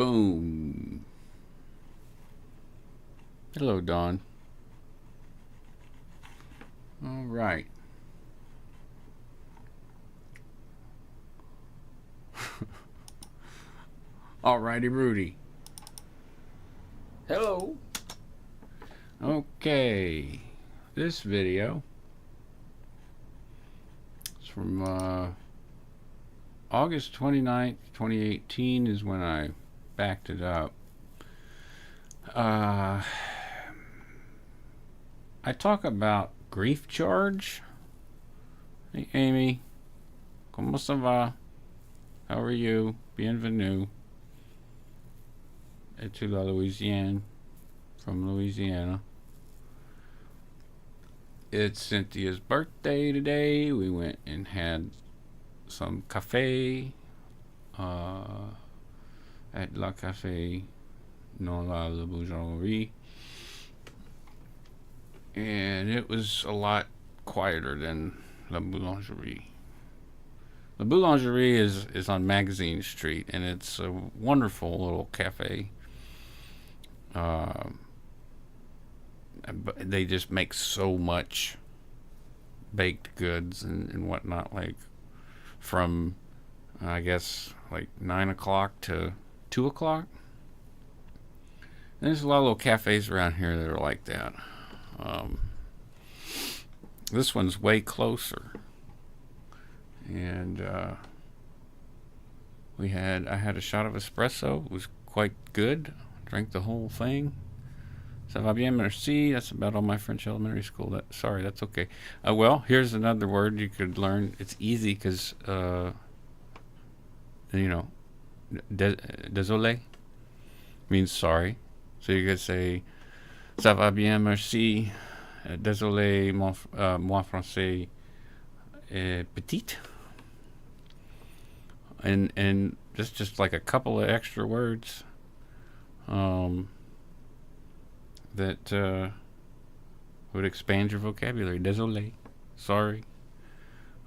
Boom. Hello, Dawn. All right. Alrighty, Rudy. Hello. Okay. This video is from August 29th, 2018 is when I backed it up. I talk about grief charge. Hey, Amy. ¿Cómo se va? How are you? Bienvenue. Et tu la Louisiane. From Louisiana. It's Cynthia's birthday today. We went and had some cafe at La Cafe Non La La Boulangerie. And it was a lot quieter than La Boulangerie. La Boulangerie is on Magazine Street, and it's a wonderful little cafe. They just make so much baked goods and whatnot, like from I guess like 9 o'clock to 2 o'clock. And there's a lot of little cafes around here that are like that. This one's way closer, and I had a shot of espresso. It was quite good. Drank the whole thing. Ça va bien, merci. That's about all my French elementary school. Sorry, that's okay. Well, here's another word you could learn. It's easy because, désolé means sorry. So you could say, ça va bien, merci. Désolé, moi français est petit. And just like a couple of extra words. That would expand your vocabulary. Désolé, sorry.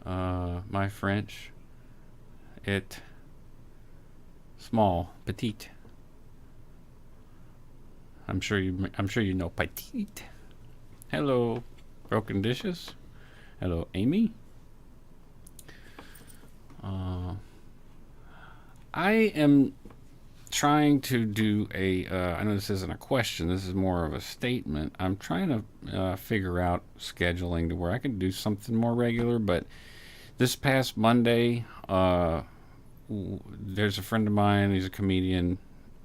My French, it small, petite. I'm sure you know petite. Hello, broken dishes. Hello, Amy. I am trying to do I know this isn't a question, this is more of a statement. I'm trying to figure out scheduling to where I can do something more regular, but this past Monday, there's a friend of mine, he's a comedian,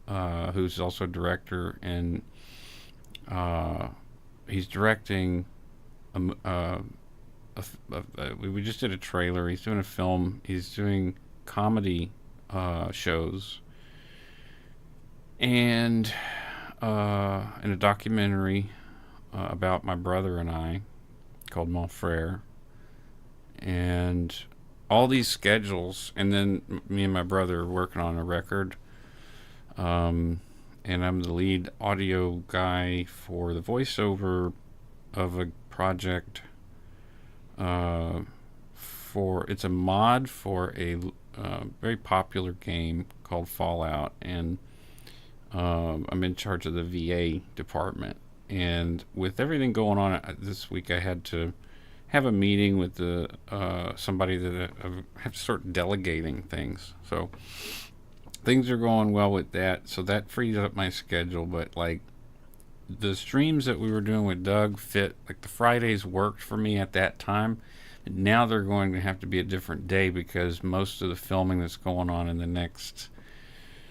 who's also a director, and he's directing we just did a trailer, he's doing a film, he's doing comedy shows, and in a documentary about my brother and I called Mon Frere, and all these schedules, and then me and my brother are working on a record, and I'm the lead audio guy for the voiceover of a project it's a mod for a very popular game called Fallout, and I'm in charge of the VA department. And with everything going on this week, I had to have a meeting with somebody that I have to start delegating things. So things are going well with that. So that frees up my schedule. But like the streams that we were doing with Doug fit, like the Fridays worked for me at that time. Now they're going to have to be a different day because most of the filming that's going on in the next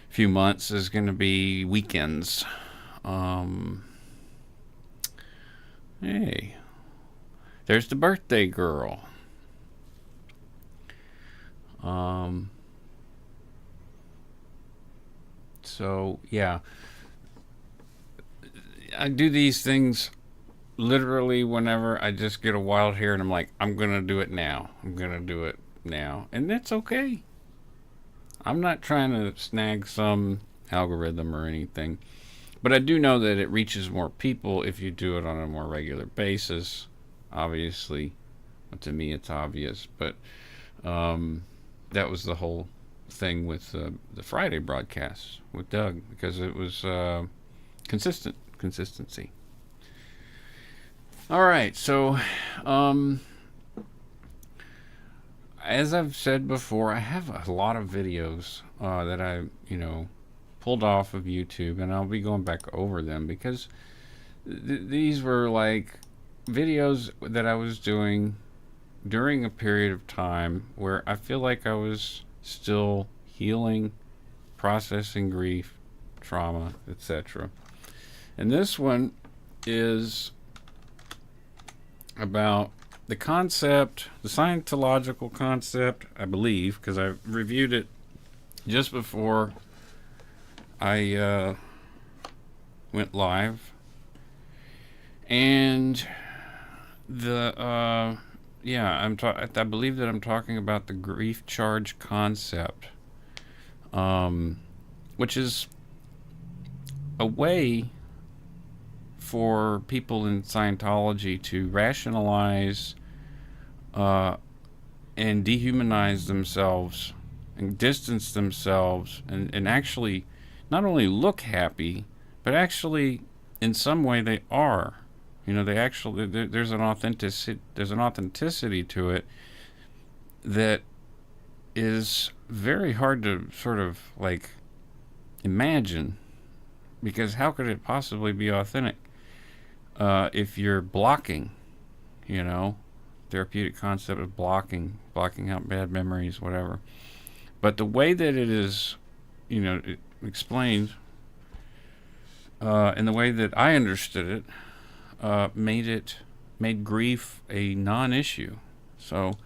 few months is going to be weekends. Hey, there's the birthday girl. So yeah, I do these things literally whenever I just get a wild hair and I'm like, I'm gonna do it now. And that's okay. I'm not trying to snag some algorithm or anything, but I do know that it reaches more people if you do it on a more regular basis. Obviously, to me it's obvious, but that was the whole thing with the Friday broadcasts with Doug, because it was consistency. All right, so as I've said before, I have a lot of videos that I pulled off of YouTube, and I'll be going back over them because these were like videos that I was doing during a period of time where I feel like I was still healing, processing grief, trauma, etc. And this one is about the concept, the Scientological concept, I believe, because I reviewed it just before I went live. And I believe that I'm talking about the grief charge concept, which is a way for people in Scientology to rationalize and dehumanize themselves and distance themselves and actually not only look happy, but actually in some way they are. They actually, there's an authenticity to it that is very hard to sort of like imagine, because how could it possibly be authentic if you're blocking, therapeutic concept of blocking out bad memories, whatever. But the way that it is, it explained, and the way that I understood it, made grief a non-issue. So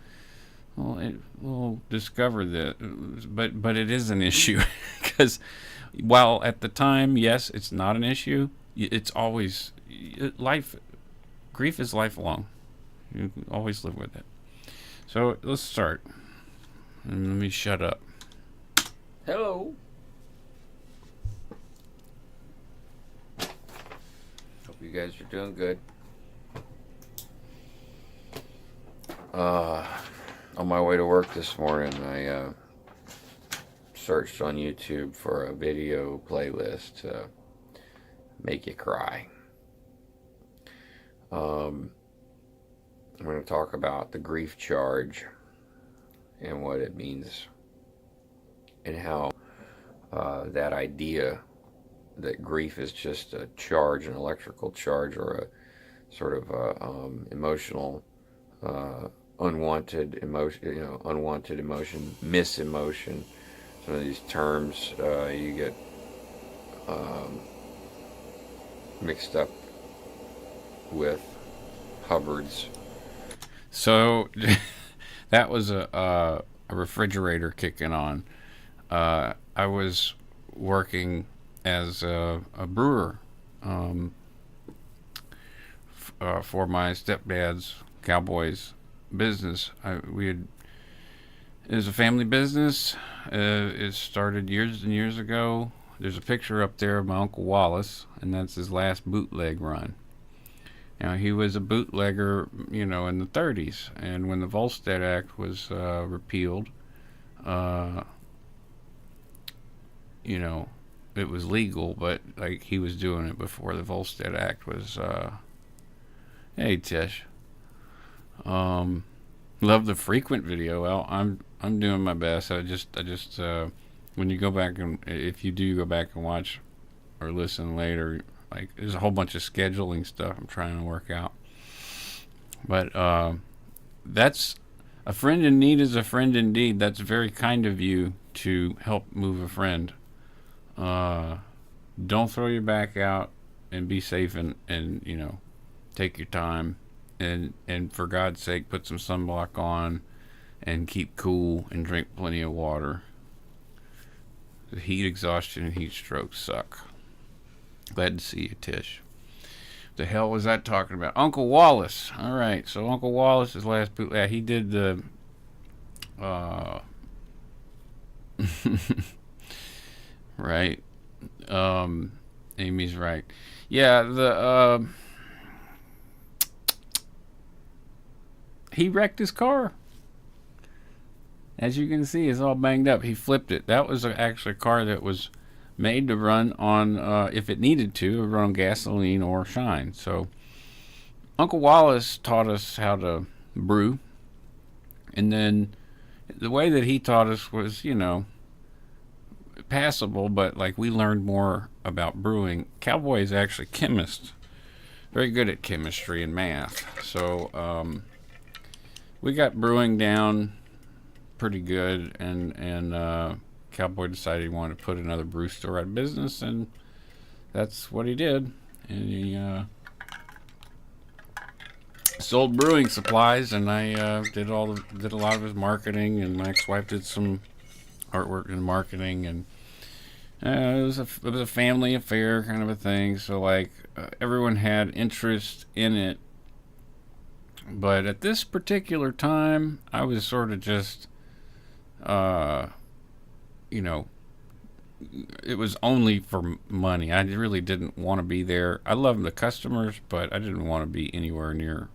we'll discover that, but it is an issue because while at the time, yes, it's not an issue. It's always life. Grief is lifelong. You always live with it. So let's start. And let me shut up. Hello. Hope you guys are doing good. On my way to work this morning, I searched on YouTube for a video playlist to make you cry. I'm going to talk about the grief charge and what it means, and how that idea that grief is just a charge, an electrical charge, or a sort of emotional, unwanted emotion, misemotion. Some of these terms you get mixed up with Hubbard's. So that was a refrigerator kicking on. I was working as a brewer for my stepdad's Cowboys business. It was a family business. It started years and years ago. There's a picture up there of my Uncle Wallace, and that's his last bootleg run. Now, he was a bootlegger, in the 30s, and when the Volstead Act was repealed, it was legal, but like he was doing it before the Volstead Act was. Hey, Tish. Love the frequent video. Well, I'm doing my best. I just when you go back and if you do go back and watch or listen later, like there's a whole bunch of scheduling stuff I'm trying to work out. But that's a friend in need is a friend indeed. That's very kind of you to help move a friend. Don't throw your back out, and be safe, and take your time, and for God's sake, put some sunblock on and keep cool and drink plenty of water. The heat exhaustion and heat stroke suck. Glad to see you, Tish. The hell was that talking about? Uncle Wallace. All right, so Uncle Wallace, his last boot. Yeah, he did the. Right. Amy's right. Yeah, he wrecked his car. As you can see, it's all banged up. He flipped it. That was actually a car that was made to run on, if it needed to, run on gasoline or shine. So Uncle Wallace taught us how to brew, and then the way that he taught us was, passable, but like we learned more about brewing. Cowboy is actually a chemist, very good at chemistry and math. So we got brewing down pretty good, and Cowboy decided he wanted to put another brew store out of business, and that's what he did. And he sold brewing supplies, and I did a lot of his marketing, and my ex-wife did some artwork and marketing, and it was a family affair kind of a thing. So like everyone had interest in it, but at this particular time, I was sort of just, you know, it was only for money. I really didn't want to be there. I loved the customers, but I didn't want to be anywhere near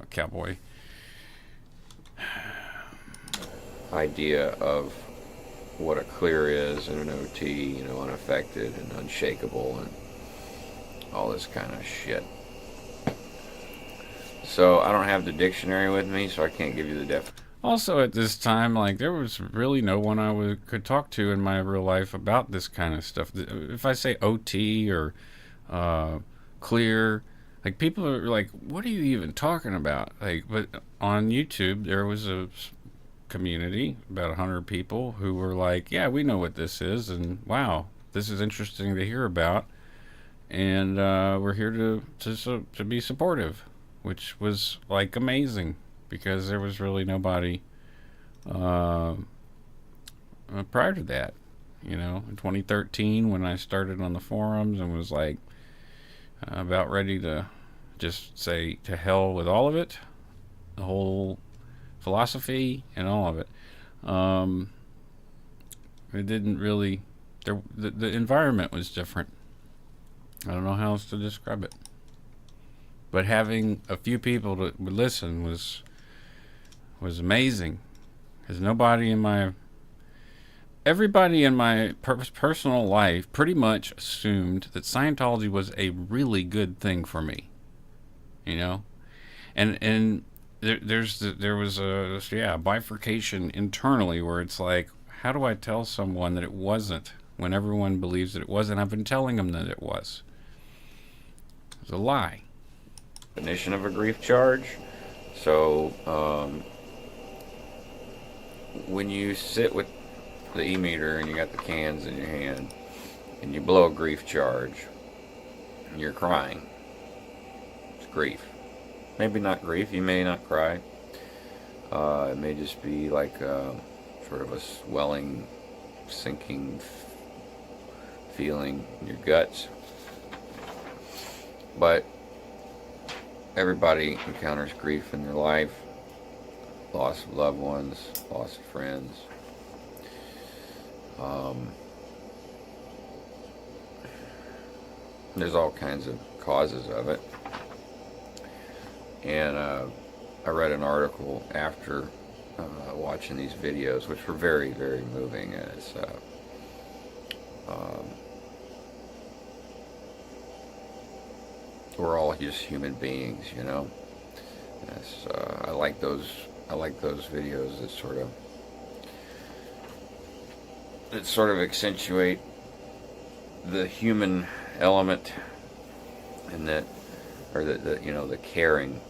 Cowboy. Idea of what a clear is and an OT, unaffected and unshakable and all this kind of shit. So I don't have the dictionary with me, so I can't give you the definition. Also, at this time, like there was really no one could talk to in my real life about this kind of stuff. If I say OT or clear, like people are like, "What are you even talking about?" Like, but on YouTube, there was a community, about 100 people, who were like, "Yeah, we know what this is, and wow, this is interesting to hear about, and we're here to be supportive," which was like amazing because there was really nobody prior to that. In 2013, when I started on the forums and was like about ready to just say to hell with all of it, the whole philosophy and all of it. It didn't really. The environment was different. I don't know how else to describe it. But having a few people that would listen was amazing. Because everybody in my personal life pretty much assumed that Scientology was a really good thing for me. And there was a bifurcation internally where it's like, how do I tell someone that it wasn't when everyone believes that it was, and I've been telling them that it was? It's a lie. Definition of a grief charge. So when you sit with the e-meter and you got the cans in your hand and you blow a grief charge and you're crying, it's grief. Maybe not grief, you may not cry. It may just be like sort of a swelling, sinking feeling in your guts. But everybody encounters grief in their life. Loss of loved ones, loss of friends. There's all kinds of causes of it. And I read an article after watching these videos, which were very, very moving. As we're all just human beings, As, I like those videos that sort of accentuate the human element, and that, or the caring,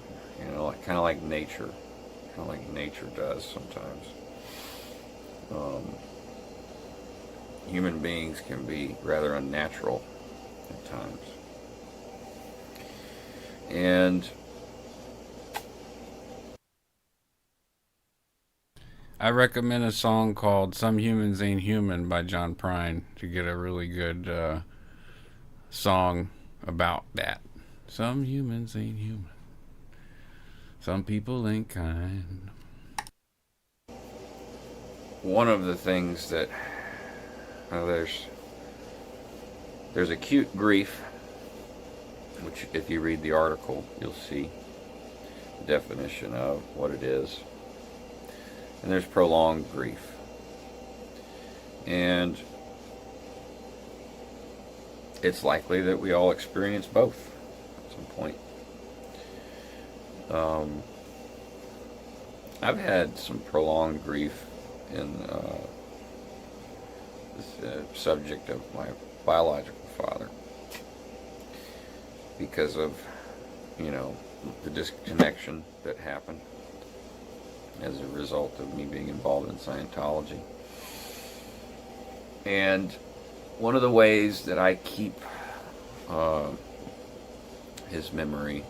kind of like nature does sometimes. Human beings can be rather unnatural at times. And I recommend a song called "Some Humans Ain't Human" by John Prine to get a really good song about that. Some humans ain't human. Some people ain't kind. one of the things that there's acute grief, which if you read the article, you'll see the definition of what it is. and there's prolonged grief. And it's likely that we all experience both at some point. I've had some prolonged grief in the subject of my biological father because of, the disconnection that happened as a result of me being involved in Scientology. And one of the ways that I keep his memory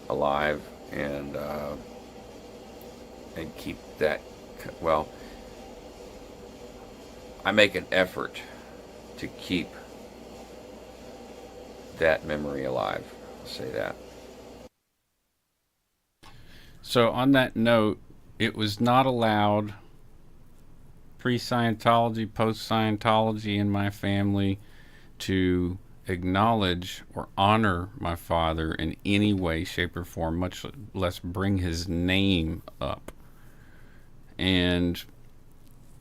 alive and keep that, well, I make an effort to keep that memory alive. I'll say that. So, on that note, it was not allowed pre-Scientology, post-Scientology in my family to acknowledge or honor my father in any way, shape, or form, much less bring his name up. And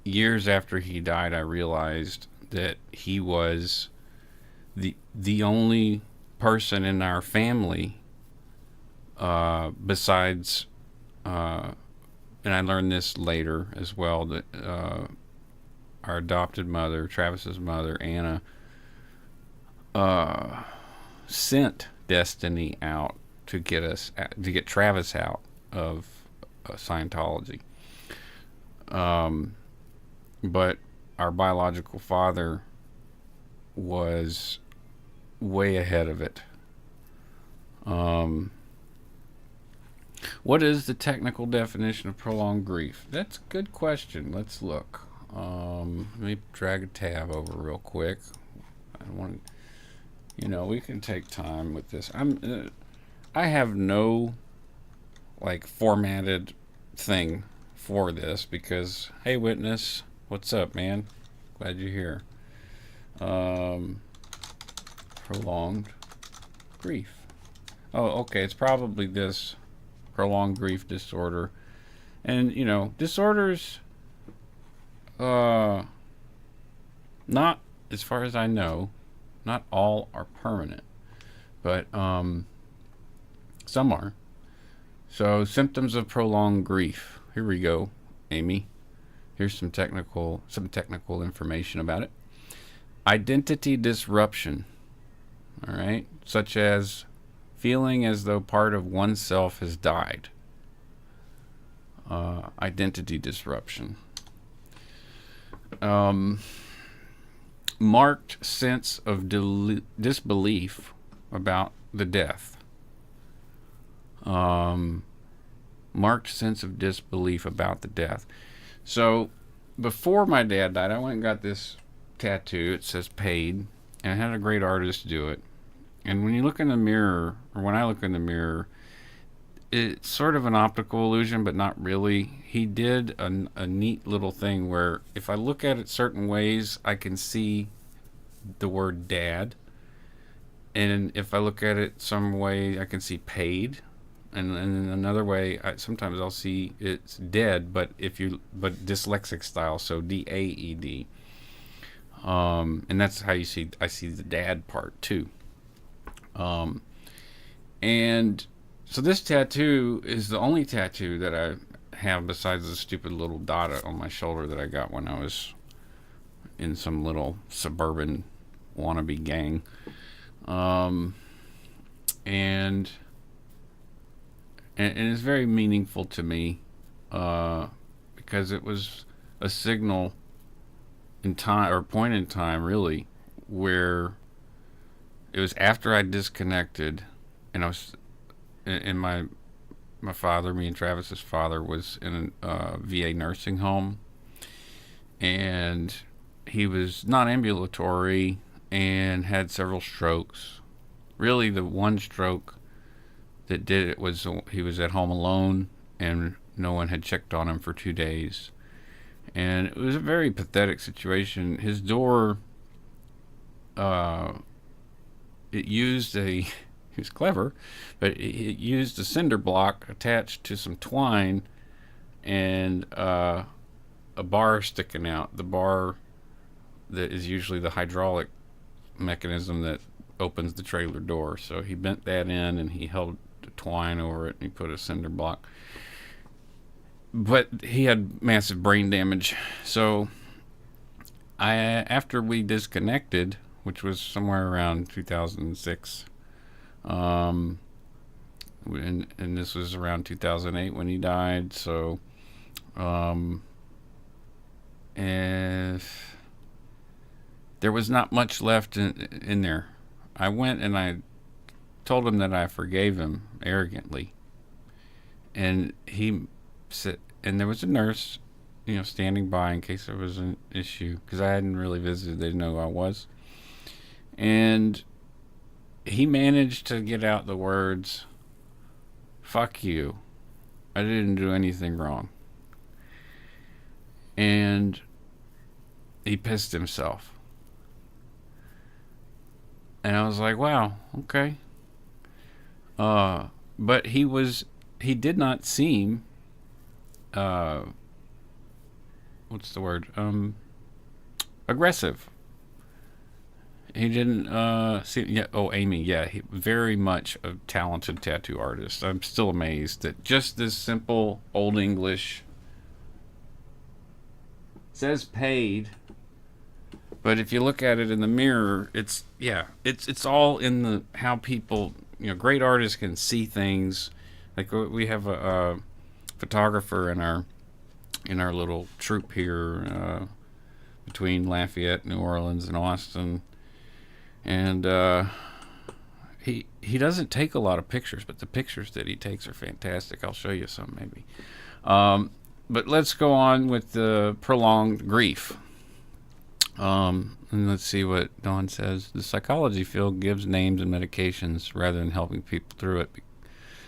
years after he died, I realized that he was the only person in our family besides, and I learned this later as well, that our adopted mother, Travis's mother, Anna, sent Destiny out to get Travis out of Scientology. But our biological father was way ahead of it. What is the technical definition of prolonged grief? That's a good question. Let's look. Let me drag a tab over real quick. I want to, we can take time with this. I have no formatted thing for this because, hey, witness, what's up, man? Glad you're here. Prolonged grief. Oh, okay. It's probably this prolonged grief disorder, and disorders. Not as far as I know, not all are permanent, but some are. So, symptoms of prolonged grief. Here we go, Amy. Here's some technical information about it. Identity disruption. All right, such as feeling as though part of oneself has died. Identity disruption. Marked sense of disbelief about the death. Marked sense of disbelief about the death. So, before my dad died, I went and got this tattoo. It says paid, and I had a great artist do it. And when you look in the mirror, or when I look in the mirror, it's sort of an optical illusion, but not really. He did a neat little thing where if I look at it certain ways, I can see the word dad. And if I look at it some way, I can see paid. And in another way, sometimes I'll see it's dead, but dyslexic style, so DAED. And that's how I see the dad part too. And so this tattoo is the only tattoo that I have besides the stupid little dot on my shoulder that I got when I was in some little suburban wannabe gang. And it's very meaningful to me because it was a signal in time, or point in time really, where it was after I disconnected and I was in my father, me and Travis's father, was in a VA nursing home, and he was non-ambulatory and had several strokes. Really, the one stroke that did it was he was at home alone and no one had checked on him for 2 days. And it was a very pathetic situation. His door, it used he was clever, but it used a cinder block attached to some twine and a bar sticking out. The bar that is usually the hydraulic mechanism that opens the trailer door. So he bent that in and he held the twine over it and he put a cinder block. But he had massive brain damage. So after we disconnected, which was somewhere around 2006, and this was around 2008 when he died. So, and there was not much left in there. I went and I told him that I forgave him arrogantly, and he said, and there was a nurse, standing by in case there was an issue because I hadn't really visited. They didn't know who I was, and he managed to get out the words, "Fuck you, I didn't do anything wrong," and he pissed himself. And I was like, wow, okay. But he did not seem, what's the word? Aggressive. He didn't, seem, yeah, oh, Amy, yeah, he very much a talented tattoo artist. I'm still amazed that just this simple Old English says paid. But if you look at it in the mirror, it's all in the how people, great artists can see things. Like we have a photographer in our little troupe here between Lafayette, New Orleans, and Austin, and he doesn't take a lot of pictures, but the pictures that he takes are fantastic. I'll show you some maybe. But let's go on with the prolonged grief. And let's see what Dawn says. The psychology field gives names and medications rather than helping people through it,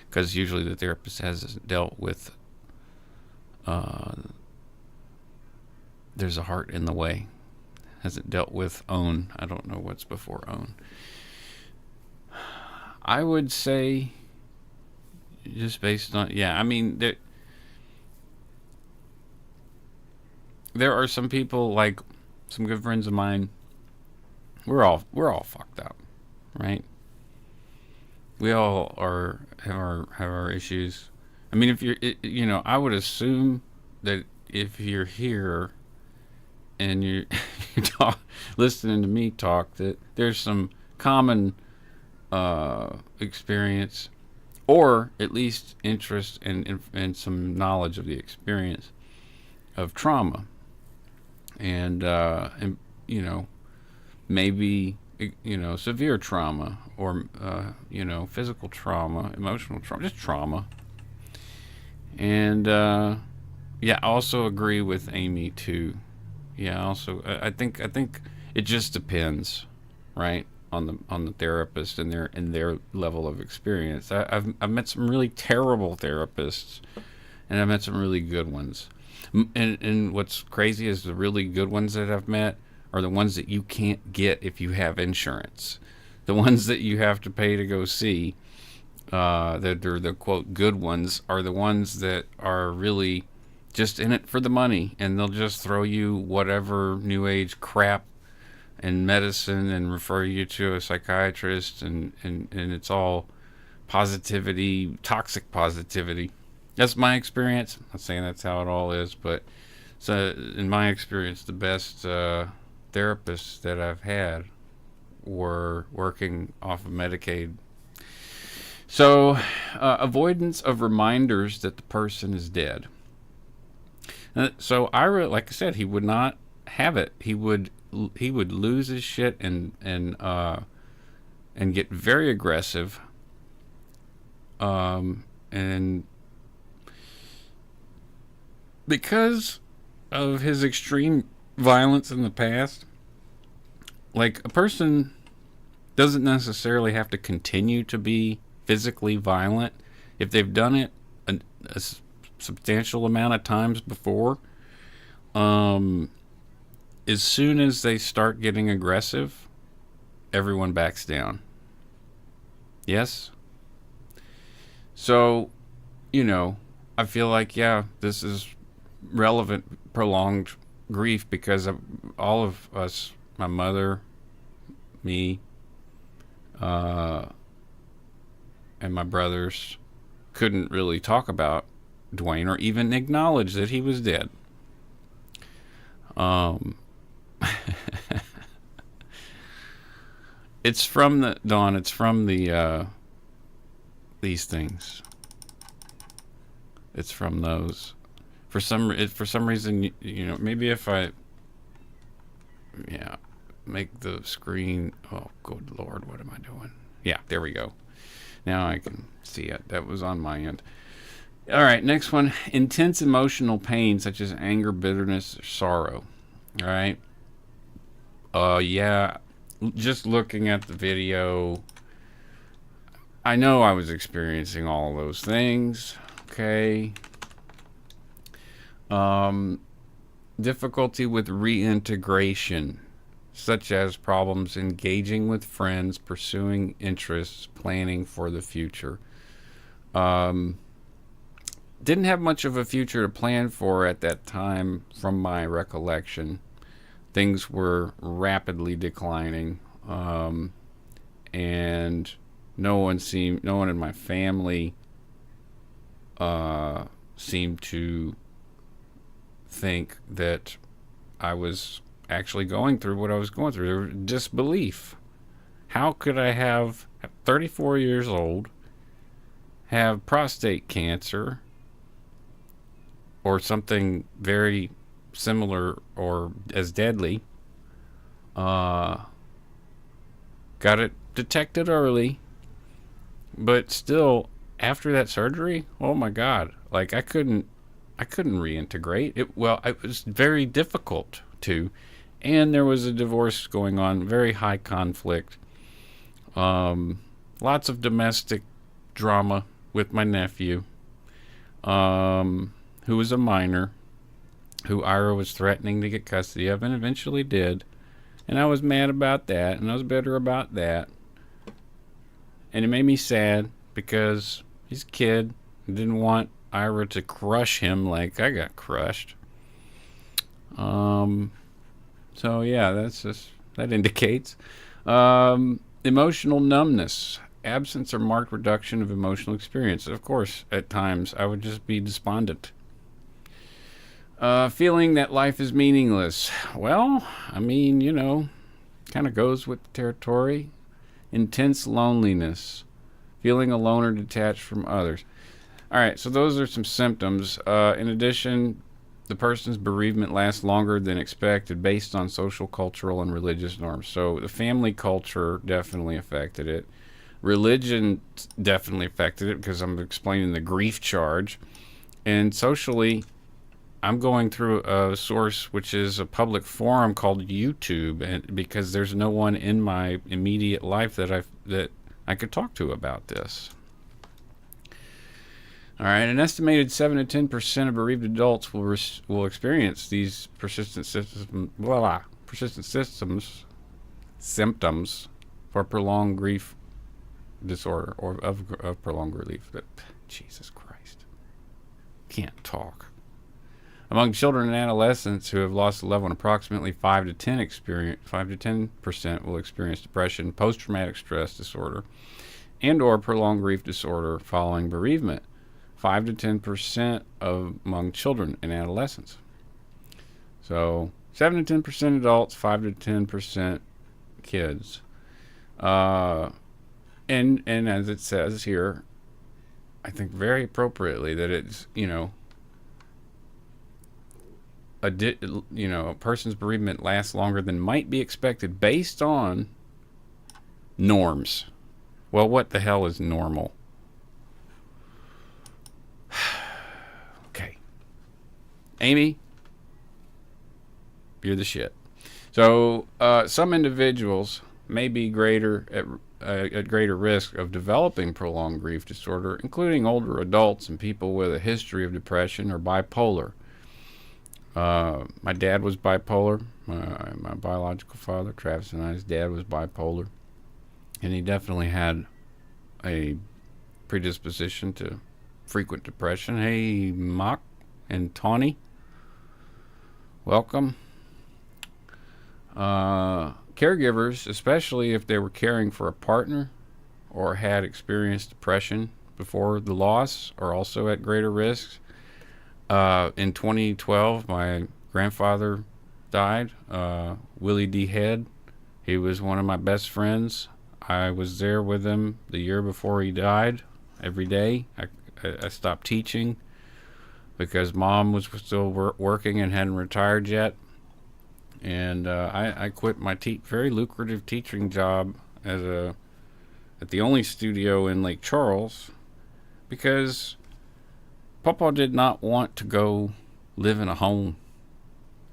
because usually the therapist has dealt with there's a heart in the way. Hasn't dealt with own. I don't know what's before own. I would say just based on, I mean, there are some people, like some good friends of mine, we're all fucked up, right? We all have our issues. I mean, if you're, I would assume that if you're here and you're listening to me talk, that there's some common experience, or at least interest and some knowledge of the experience of trauma. And maybe severe trauma, or physical trauma, emotional trauma, just trauma. And I also agree with Amy too. Also I think it just depends, right, on the therapist and their level of experience. I've met some really terrible therapists, and I've met some really good ones. And what's crazy is the really good ones that I've met are the ones that you can't get if you have insurance. The ones that you have to pay to go see, that are the quote good ones, are the ones that are really just in it for the money, and they'll just throw you whatever new age crap and medicine and refer you to a psychiatrist, and it's all positivity, toxic positivity. That's my experience. I'm not saying that's how it all is, but so in my experience, the best therapists that I've had were working off of Medicaid. So, avoidance of reminders that the person is dead. So like I said, he would not have it. He would lose his shit and get very aggressive. And because of his extreme violence in the past, like, a person doesn't necessarily have to continue to be physically violent if they've done it a substantial amount of times before. As soon as they start getting aggressive, everyone backs down. Yes? So, I feel like, yeah, this is relevant, prolonged grief because of all of us, my mother, me, uh, and my brothers, couldn't really talk about Dwayne or even acknowledge that he was dead. Um, it's from the Dawn. It's from these things. It's from those. For some reason, maybe if I, yeah, make the screen. Oh, good Lord, what am I doing? Yeah, there we go. Now I can see it. That was on my end. All right, next one. Intense emotional pain such as anger, bitterness, or sorrow. All right. Yeah. Just looking at the video, I know I was experiencing all of those things. Okay. Difficulty with reintegration, such as problems engaging with friends, pursuing interests, planning for the future. Didn't have much of a future to plan for at that time, from my recollection. Things were rapidly declining, and no one in my family seemed to think that I was actually going through what I was going through. There was disbelief. How could I have 34 years old, have prostate cancer, or something very similar or as deadly? Got it detected early, but still, after that surgery, oh my God! Like I couldn't reintegrate. It was very difficult to, and there was a divorce going on, very high conflict. Lots of domestic drama with my nephew, who was a minor, who Ira was threatening to get custody of, and eventually did. And I was mad about that, and I was bitter about that. And it made me sad because he's a kid and didn't want Ira to crush him like I got crushed. So yeah, that indicates emotional numbness, absence or marked reduction of emotional experience. Of course, at times I would just be despondent. Feeling that life is meaningless. Well, I mean, kind of goes with the territory. Intense loneliness, feeling alone or detached from others. All right, so those are some symptoms. In addition, the person's bereavement lasts longer than expected based on social, cultural, and religious norms. So the family culture definitely affected it. Religion definitely affected it because I'm explaining the grief charge. And socially, I'm going through a source which is a public forum called YouTube, and because there's no one in my immediate life that I could talk to about this. All right, an estimated 7 to 10% of bereaved adults will experience these persistent symptoms for prolonged grief disorder or of prolonged relief. But Jesus Christ, can't talk. Among children and adolescents who have lost a loved one, approximately 5 to 10% will experience depression, post-traumatic stress disorder, and or prolonged grief disorder following bereavement. 5 to 10% among children and adolescents. So 7 to 10% adults, 5 to 10% kids. And as it says here, I think very appropriately that it's, a person's bereavement lasts longer than might be expected based on norms. Well, what the hell is normal? Okay. Amy, you're the shit. So, some individuals may be at greater risk of developing prolonged grief disorder, including older adults and people with a history of depression or bipolar. My dad was bipolar. My biological father, Travis and I's dad, was bipolar. And he definitely had a predisposition to frequent depression. Hey, Mock and Tawny, welcome. Caregivers, especially if they were caring for a partner or had experienced depression before the loss, are also at greater risk. In 2012, my grandfather died, Willie D. Head. He was one of my best friends. I was there with him the year before he died every day. I stopped teaching because Mom was still working and hadn't retired yet. And I quit my very lucrative teaching job at the only studio in Lake Charles because Papa did not want to go live in a home.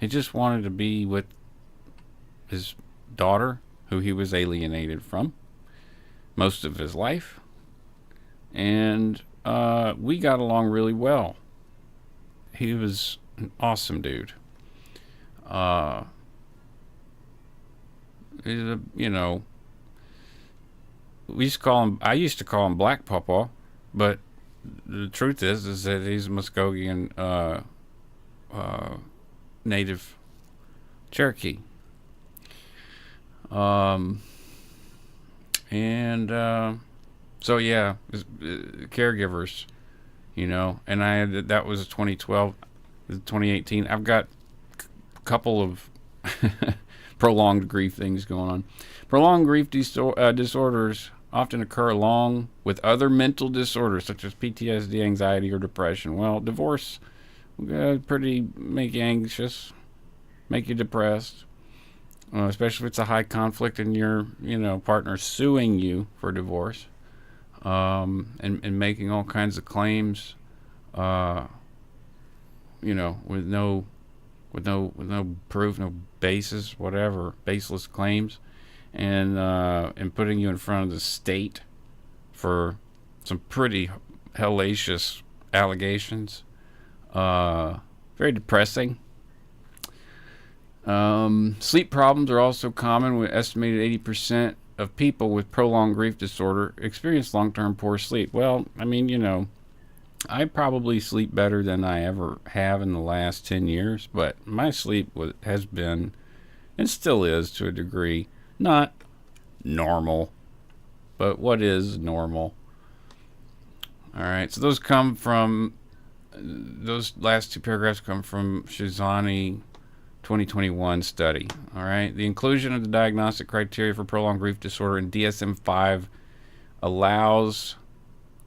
He just wanted to be with his daughter, who he was alienated from most of his life. And we got along really well. He was an awesome dude. You know, I used to call him Black Papa, but the truth is that he's a Muskogean native Cherokee. So yeah, caregivers, you know, and that was 2012, 2018. I've got a couple of prolonged grief things going on. Prolonged grief disorders often occur along with other mental disorders such as PTSD, anxiety, or depression. Well, divorce make you anxious, make you depressed, especially if it's a high conflict and your partner suing you for divorce, and making all kinds of claims, with no proof, no basis, whatever, baseless claims, and putting you in front of the state for some pretty hellacious allegations. Very depressing. Sleep problems are also common, with estimated 80% of people with prolonged grief disorder experience long-term poor sleep. Well, I mean, I probably sleep better than I ever have in the last 10 years, but my sleep has been, and still is to a degree, not normal, but what is normal? All right, so those last two paragraphs come from Shizani 2021 study. All right, the inclusion of the diagnostic criteria for prolonged grief disorder in DSM-5 allows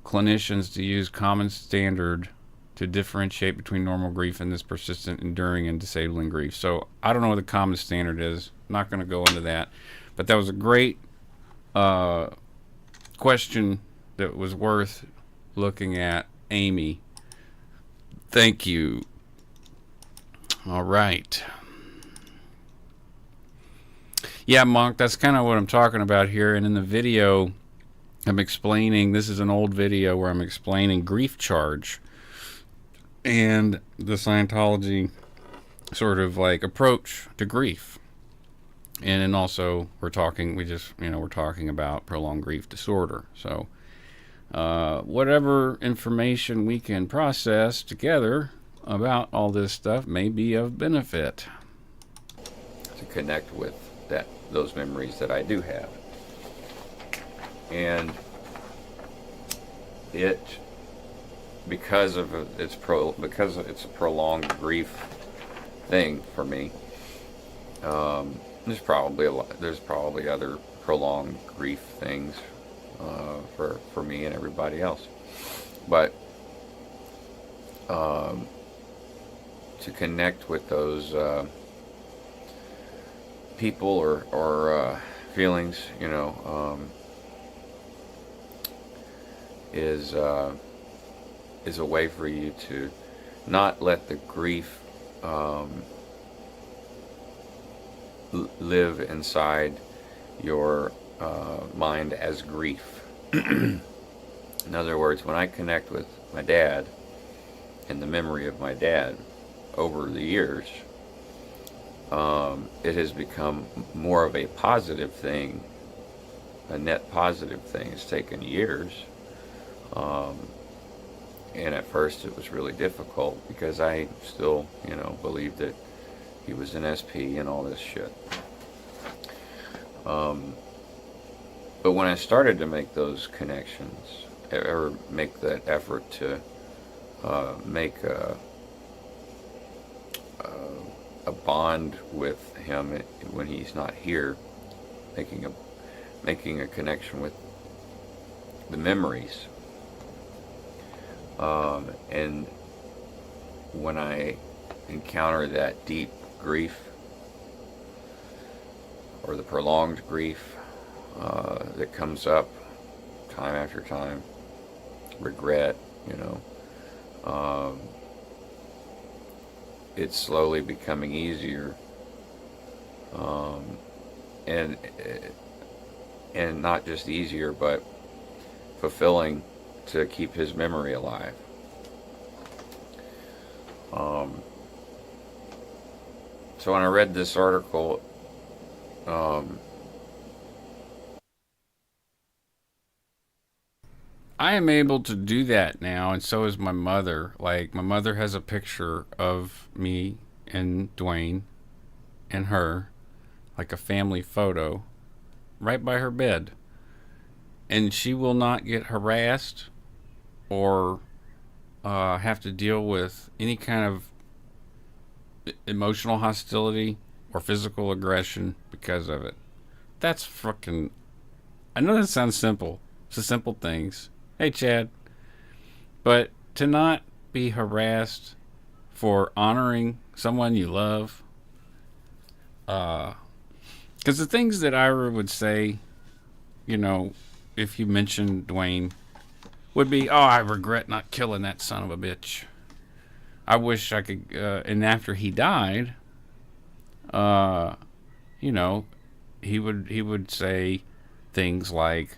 clinicians to use common standard to differentiate between normal grief and this persistent, enduring, and disabling grief. So I don't know what the common standard is. I'm not going to go into that, but that was a great question that was worth looking at, Amy. Thank you. All right. Yeah, Monk, that's kind of what I'm talking about here. And in the video, I'm explaining, this is an old video where I'm explaining grief charge and the Scientology sort of like approach to grief. And then also we're talking about prolonged grief disorder. So whatever information we can process together about all this stuff may be of benefit. To connect with those memories that I do have. And because it's a prolonged grief thing for me, there's probably other prolonged grief things for me and everybody else, but to connect with those people or feelings, is a way for you to not let the grief live inside your mind as grief. In other words, when I connect with my dad and the memory of my dad over the years, it has become more of a positive thing, a net positive thing. It's taken years, And at first it was really difficult because I still, believed that he was an SP and all this shit. But when I started to make those connections, or make that effort to make a bond with him when he's not here, making a connection with the memories, and when I encounter that deep grief or the prolonged grief that comes up time after time, regret, it's slowly becoming easier, and not just easier, but fulfilling to keep his memory alive. So when I read this article, I am able to do that now, and so is my mother. Like, my mother has a picture of me and Dwayne and her, like a family photo, right by her bed. And she will not get harassed or have to deal with any kind of emotional hostility or physical aggression because of it. That's fucking. I know that sounds simple. It's the simple things. Hey, Chad. But to not be harassed for honoring someone you love, because the things that Ira would say, if you mentioned Dwayne, would be, oh, I regret not killing that son of a bitch. I wish I could, and after he died, uh, he would say things like,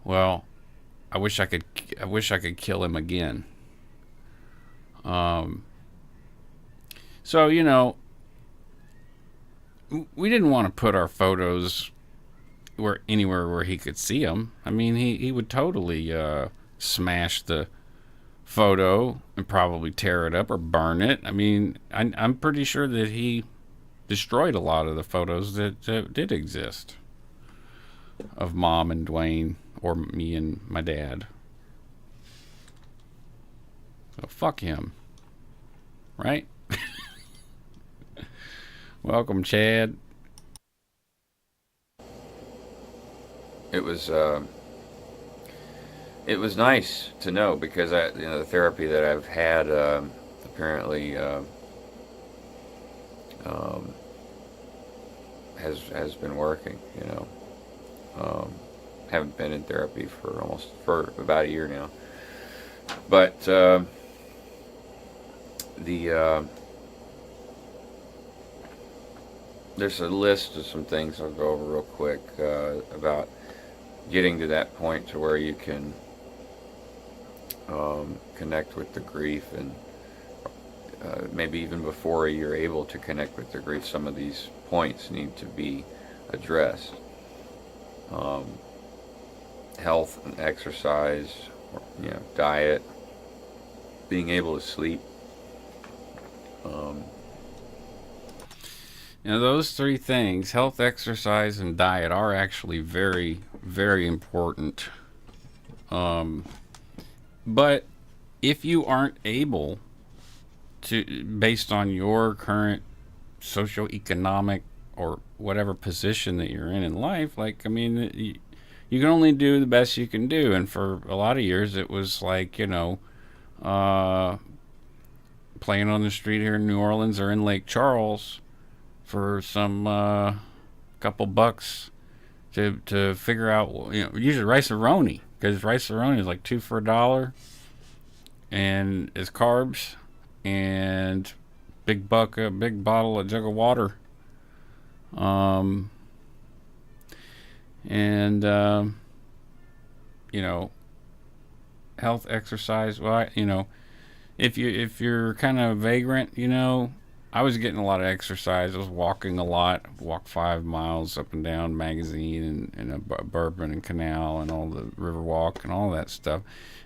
well, I wish I could kill him again. So, we didn't want to put our photos anywhere where he could see them. I mean, he would totally smash the photo and probably tear it up or burn it. I mean, I'm pretty sure that he destroyed a lot of the photos that did exist of Mom and Dwayne, or me and my dad. So fuck him. Right? Welcome, Chad. it was nice to know, because the therapy that I've had apparently has been working. Haven't been in therapy for about a year now, but there's a list of some things I'll go over real quick about getting to that point to where you can connect with the grief, and maybe even before you're able to connect with the grief, some of these points need to be addressed. Health and exercise, diet, being able to sleep. Those three things, health, exercise, and diet, are actually very, very important. But if you aren't able to, based on your current socioeconomic or whatever position that you're in life, you can only do the best you can do. And for a lot of years, it was like, playing on the street here in New Orleans or in Lake Charles for some couple bucks to figure out, usually rice-a-roni, because rice-a-roni is like $2 for $1, and it's carbs and big bottle, a jug of water, and health, exercise. Well, if you're kind of vagrant, I was getting a lot of exercise. I was walking a lot. Walked 5 miles up and down Magazine and Bourbon and Canal and all the River Walk and all that stuff.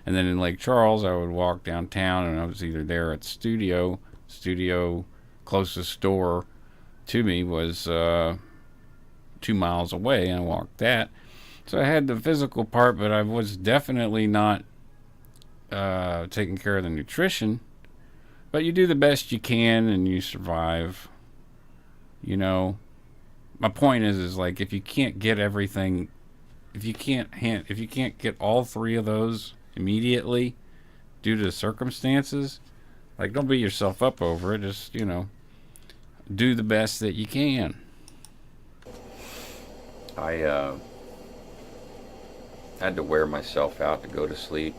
And then in Lake Charles, I would walk downtown, and I was either there at the studio. Studio closest store to me was 2 miles away, and I walked that. So I had the physical part, but I was definitely not taking care of the nutrition. But you do the best you can, and you survive. You know, my point is like if you can't get everything, if you can't get all three of those immediately due to circumstances, like don't beat yourself up over it. Just do the best that you can. I had to wear myself out to go to sleep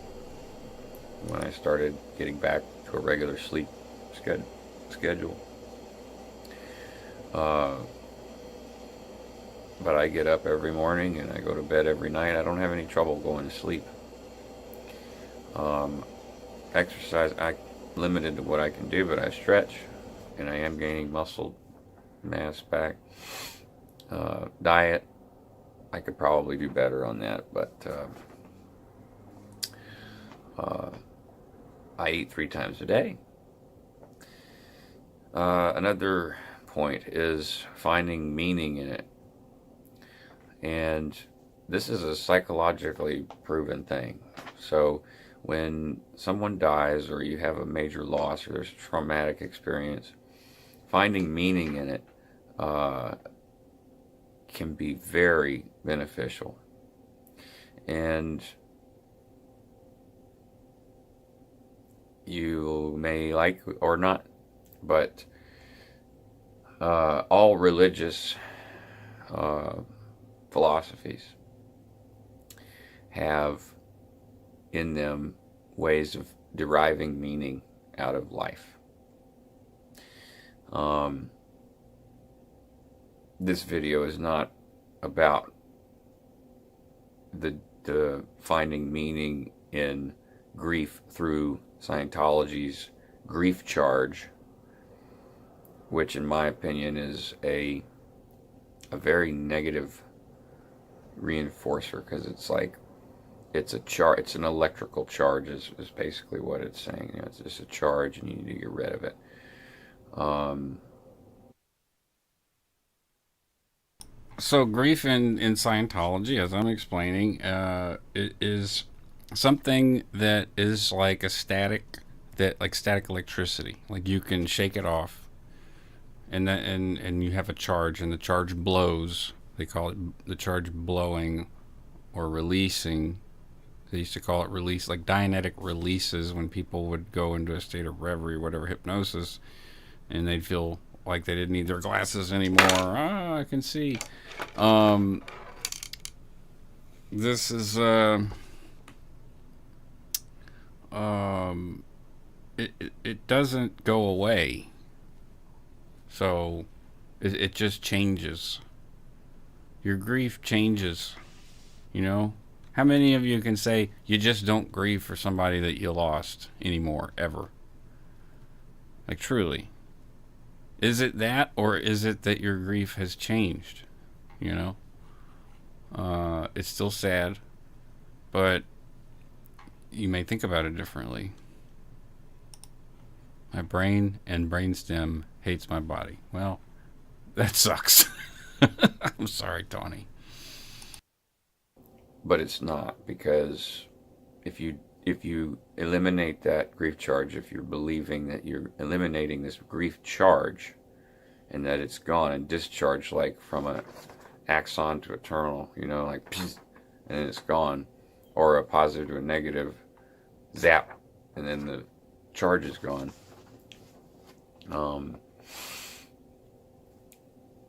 when I started getting back to a regular sleep schedule. Uh, but I get up every morning and I go to bed every night. I don't have any trouble going to sleep. Um, Exercise, I limited to what I can do, but I stretch, and I am gaining muscle mass back. Diet, I could probably do better on that, but I eat 3 times a day. Another point is finding meaning in it. And this is a psychologically proven thing. So when someone dies or you have a major loss or there's a traumatic experience, finding meaning in it can be very beneficial. And you may like or not, but all religious philosophies have in them ways of deriving meaning out of life. This video is not about the finding meaning in grief through Scientology's grief charge, which in my opinion is a very negative reinforcer, because it's like it's an electrical charge is basically what it's saying. It's just a charge and you need to get rid of it. So grief in Scientology, as I'm explaining, it is something that is like a static, that like static electricity. Like you can shake it off, and that and you have a charge, and the charge blows. They call it the charge blowing or releasing. They used to call it release, like Dianetic releases, when people would go into a state of reverie, whatever, hypnosis, and they'd feel like they didn't need their glasses anymore. Ah, I can see. This is it doesn't go away, so it just changes. Your grief changes. How many of you can say you just don't grieve for somebody that you lost anymore, ever? Like, truly. Is it that, or is it that your grief has changed? It's still sad, but you may think about it differently. My brain and brainstem hates my body. Well, that sucks. I'm sorry, Tawny. But it's not, because if you eliminate that grief charge, if you're believing that you're eliminating this grief charge and that it's gone and discharged, like from a axon to eternal, like and then it's gone, or a positive to a negative, zap, and then the charge is gone,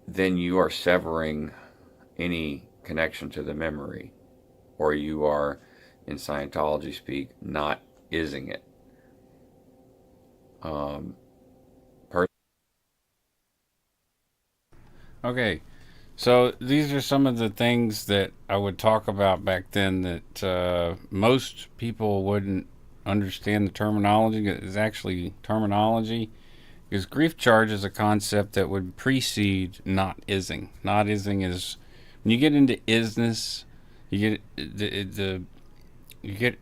then you are severing any connection to the memory, or you are, in Scientology speak, not ising it. Okay, so these are some of the things that I would talk about back then that most people wouldn't understand the terminology. It's actually terminology, Because grief charge is a concept that would precede not ising. Not ising is when you get into isness, you get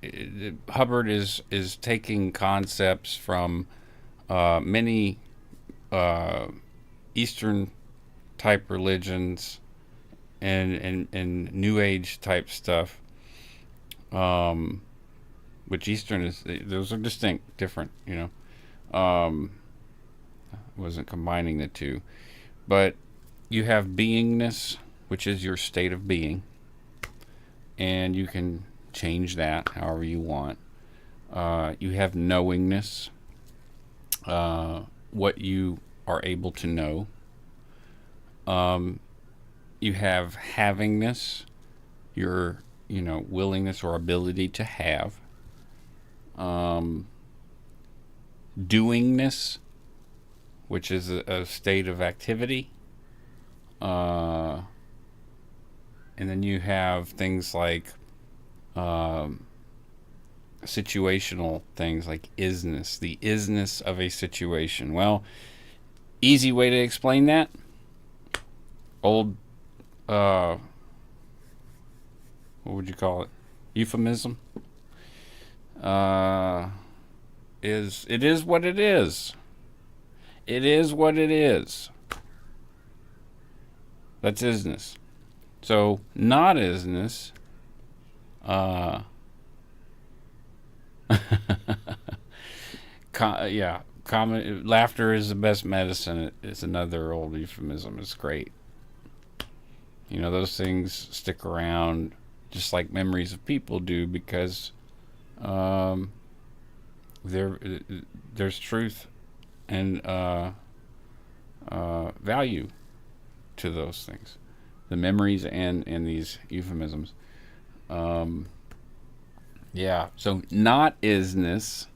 Hubbard is taking concepts from many uh, Eastern type religions and New Age type stuff, um, which Eastern is, those are distinct, different, wasn't combining the two, but you have beingness, which is your state of being, and you can change that however you want. You have knowingness, what you are able to know. You have havingness, your willingness or ability to have. Doingness, which is a state of activity. And then you have things like situational things like isness, the isness of a situation. Well, easy way to explain that, old, what would you call it? Euphemism? Is it is what it is. It is what it is. That's isness. So, not isness, common laughter is the best medicine. It's another old euphemism. It's great. Those things stick around just like memories of people do because there's truth and value to those things, the memories and these euphemisms. So not isness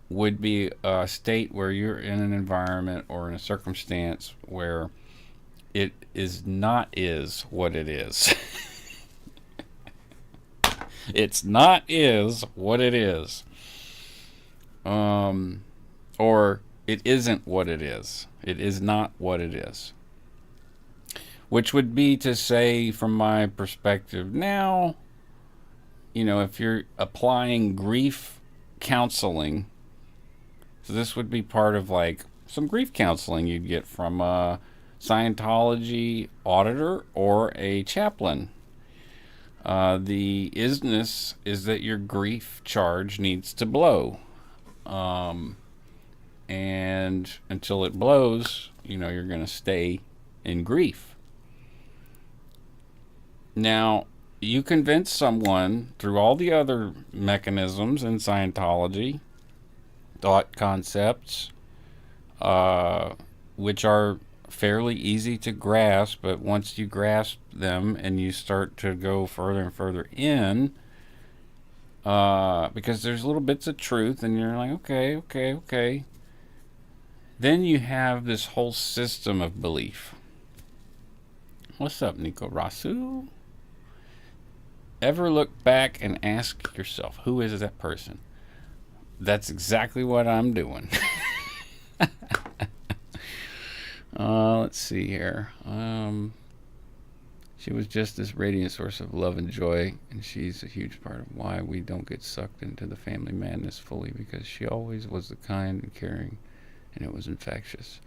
would be a state where you're in an environment or in a circumstance where it is not is what it is. It's not is what it is. Or it isn't what it is. It is not what it is. Which would be to say, from my perspective now, if you're applying grief counseling, so this would be part of like some grief counseling you'd get from a Scientology auditor or a chaplain. The isness is that your grief charge needs to blow. And until it blows, you're going to stay in grief. Now, you convince someone through all the other mechanisms in Scientology, thought concepts, which are fairly easy to grasp, but once you grasp them and you start to go further and further in, because there's little bits of truth, and you're like, okay. Then you have this whole system of belief. What's up, Nico Rasu? Ever look back and ask yourself, who is that person? That's exactly what I'm doing. Let's see here. She was just this radiant source of love and joy, and she's a huge part of why we don't get sucked into the family madness fully, because she always was the kind and caring, and it was infectious.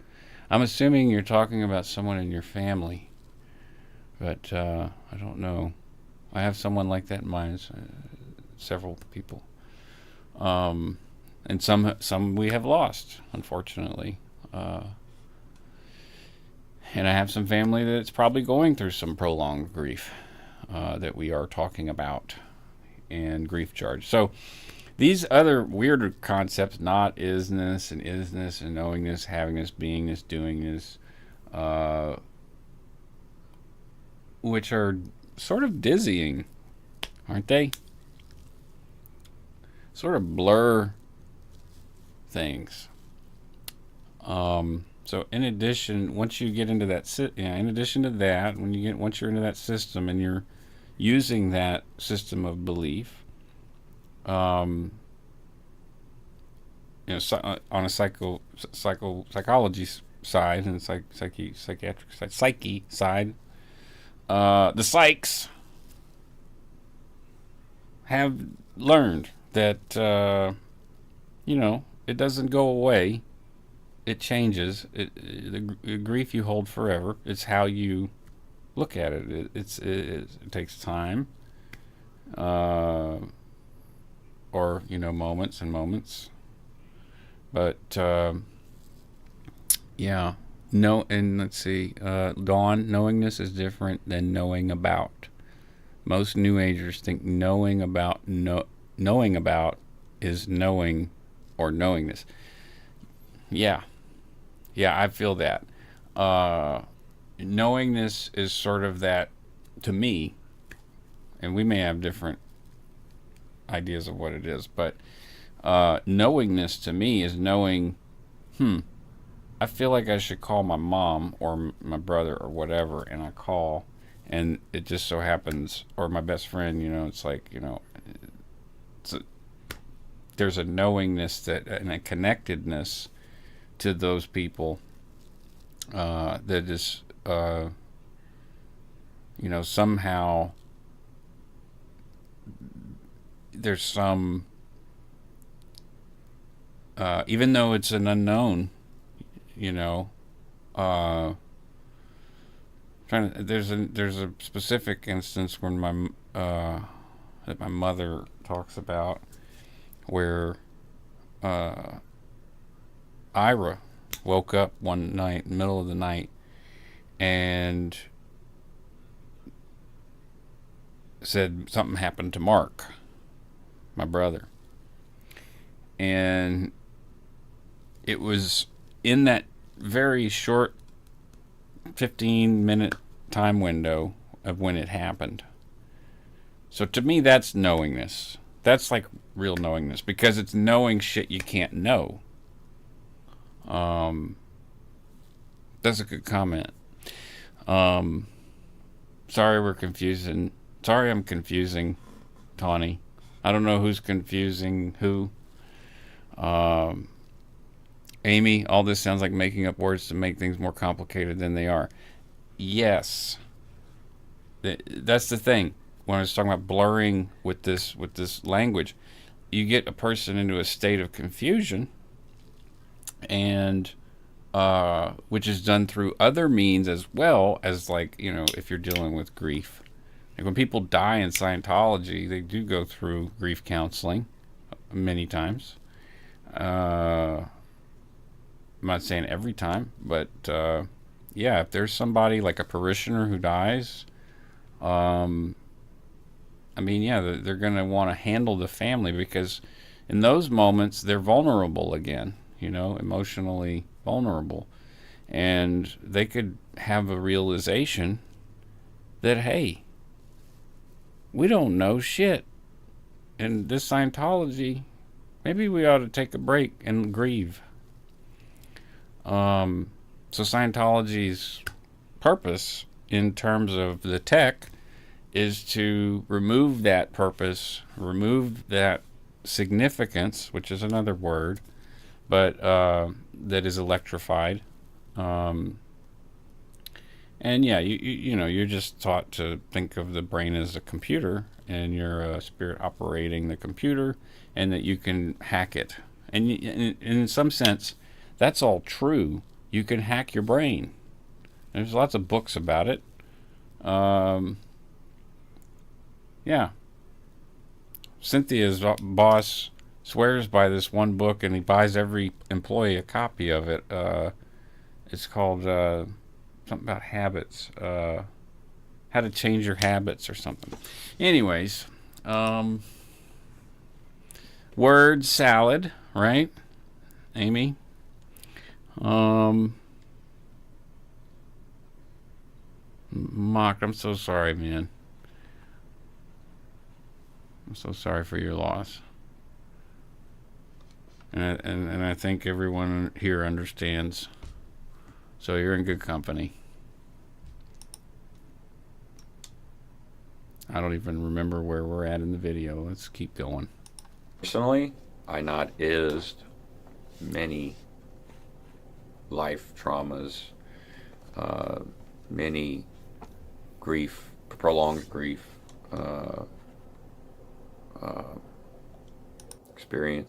I'm assuming you're talking about someone in your family, but I don't know. I have someone like that in mind, several people. And some we have lost, unfortunately. And I have some family that's probably going through some prolonged grief that we are talking about, and grief charge. So these other weirder concepts, not isness and knowingness, havingness, beingness, doingness, which are sort of dizzying, aren't they? Sort of blur things. So in addition, once you get into that, in addition to that, once you're into that system and you're using that system of belief, on a psychology side and psychiatric side, psyche side, the psychs have learned that it doesn't go away. It changes. The grief you hold forever. It's how you look at it. It takes time, or moments and moments. But yeah, no. And let's see, Dawn. Knowingness is different than knowing about. Most New Agers think knowing about is knowing or knowingness. Yeah, yeah, I feel that. Knowingness is sort of that to me, and we may have different ideas of what it is, but knowingness to me is knowing, I feel like I should call my mom or my brother or whatever, and I call, and it just so happens, or my best friend, it's like, there's a knowingness and a connectedness to those people that is, somehow there's some, even though it's an unknown, there's a specific instance when that my mother talks about where Ira woke up one night, in the middle of the night, and said something happened to Mark, my brother. And it was in that very short 15-minute time window of when it happened. So to me, that's knowingness. That's like real knowingness, because it's knowing shit you can't know. That's a good comment. Sorry we're confusing. Sorry I'm confusing, Tawny. I don't know who's confusing who. Amy, all this sounds like making up words to make things more complicated than they are. Yes. That's the thing. When I was talking about blurring with this language, you get a person into a state of confusion, and which is done through other means as well as, like, if you're dealing with grief. Like when people die in Scientology, they do go through grief counseling many times. I'm not saying every time, but yeah, if there's somebody like a parishioner who dies, they're going to want to handle the family, because in those moments they're vulnerable again, emotionally vulnerable, and they could have a realization that, hey, we don't know shit, and this Scientology, maybe we ought to take a break and grieve. So Scientology's purpose in terms of the tech is to remove that purpose, remove that significance, which is another word, but that is electrified. And yeah, you're just taught to think of the brain as a computer, and you're a spirit operating the computer, and that you can hack it. And in some sense, that's all true. You can hack your brain. There's lots of books about it. Yeah. Cynthia's boss swears by this one book, and he buys every employee a copy of it. It's called something about habits. How to change your habits or something. Anyways, word salad, right, Amy? Mock, I'm so sorry, man. I'm so sorry for your loss. And I think everyone here understands. So you're in good company. I don't even remember where we're at in the video. Let's keep going. Personally, I not is many life traumas, uh, many grief, prolonged grief uh, uh, experience.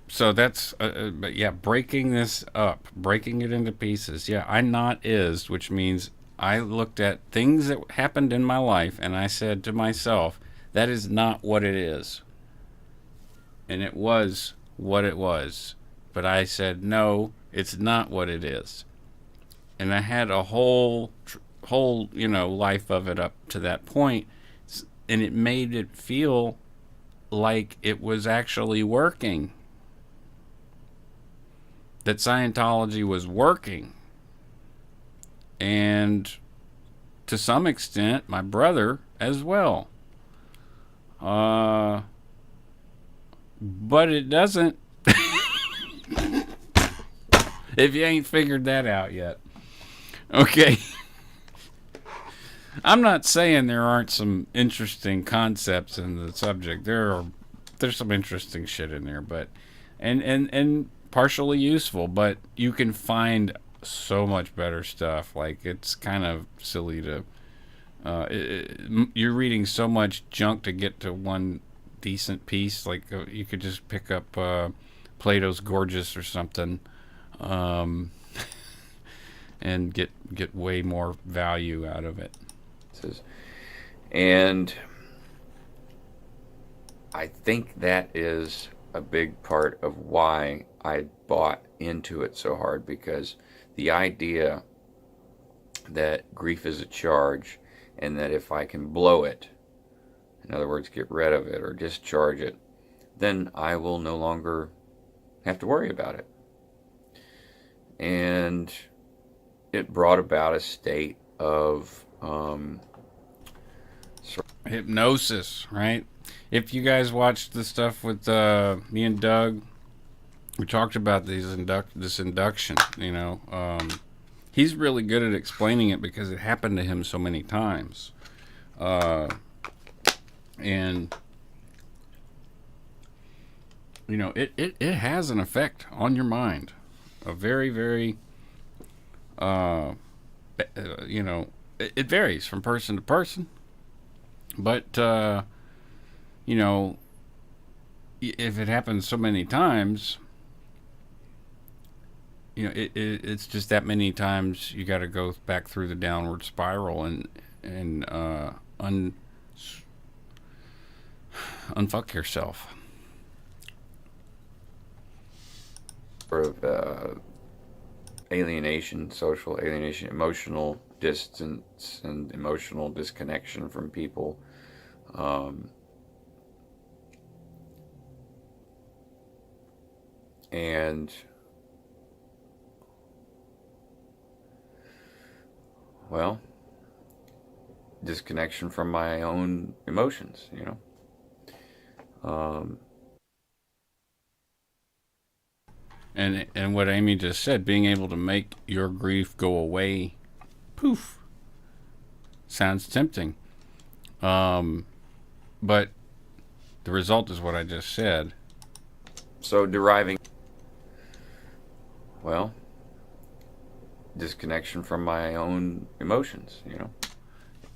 So that's, but yeah, breaking this up, breaking it into pieces. Yeah, I not is, which means I looked at things that happened in my life and I said to myself, that is not what it is. And it was what it was. But I said, no, it's not what it is. And I had a whole, life of it up to that point, and it made it feel like it was actually working. That Scientology was working. And to some extent, my brother as well. But it doesn't, if you ain't figured that out yet. Okay. I'm not saying there aren't some interesting concepts in the subject. There's some interesting shit in there, but and partially useful, but you can find so much better stuff. Like, it's kind of silly to you're reading so much junk to get to one decent piece. Like, you could just pick up Plato's Gorgias or something, um, and get way more value out of it. And I think that is a big part of why I bought into it so hard, because the idea that grief is a charge, and that if I can blow it, in other words, get rid of it or discharge it, then I will no longer have to worry about it. And it brought about a state of hypnosis, right? If you guys watched the stuff with me and Doug, we talked about this induction. He's really good at explaining it because it happened to him so many times, and it has an effect on your mind, a very, very it varies from person to person. But, if it happens so many times, it's just that many times you got to go back through the downward spiral and unfuck yourself. Sort of alienation, social alienation, emotional distance, and emotional disconnection from people. And well, disconnection from my own emotions, And what Amy just said, being able to make your grief go away, poof, sounds tempting. But the result is what I just said. So deriving, well, disconnection from my own emotions,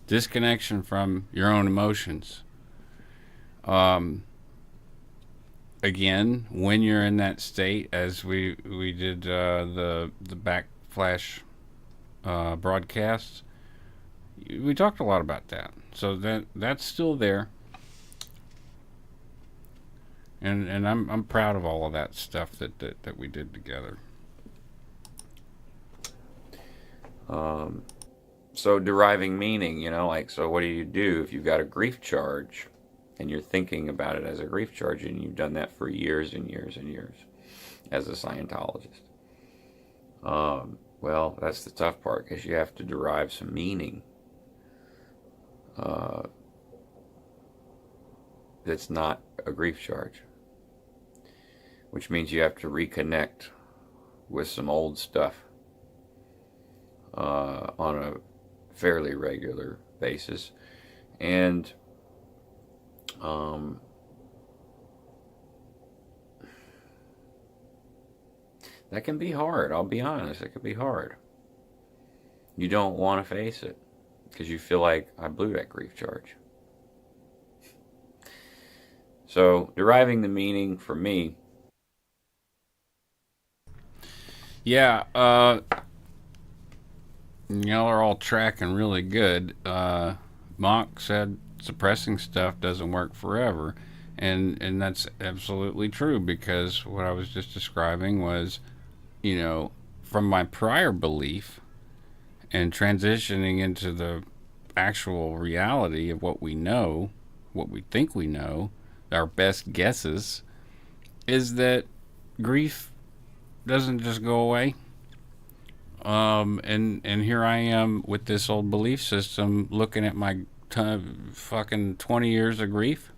Disconnection from your own emotions. Again, when you're in that state, as we did the backflash broadcasts, we talked a lot about that. So that's still there, and I'm proud of all of that stuff that we did together. So deriving meaning, so what do you do if you've got a grief charge and you're thinking about it as a grief charge, and you've done that for years and years and years as a Scientologist? Well, that's the tough part, because you have to derive some meaning that's not a grief charge, which means you have to reconnect with some old stuff on a fairly regular basis. And That can be hard. I'll be honest. It can be hard. You don't want to face it because you feel like I blew that grief charge. So, deriving the meaning for me. Yeah, y'all are all tracking really good. Mock said suppressing stuff doesn't work forever. And that's absolutely true, because what I was just describing was, from my prior belief and transitioning into the actual reality of what we know, what we think we know, our best guesses, is that grief doesn't just go away. And here I am with this old belief system, looking at my fucking 20 years of grief,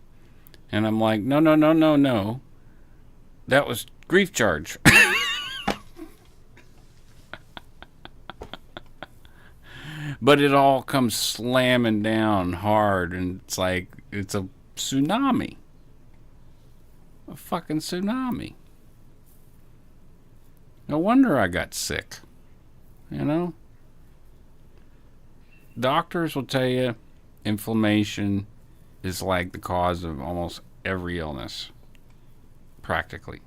and I'm like, no, no, no, no, no, that was grief charge. But it all comes slamming down hard, and it's like it's a tsunami, a fucking tsunami. No wonder I got sick. You know, doctors will tell you inflammation is like the cause of almost every illness, practically.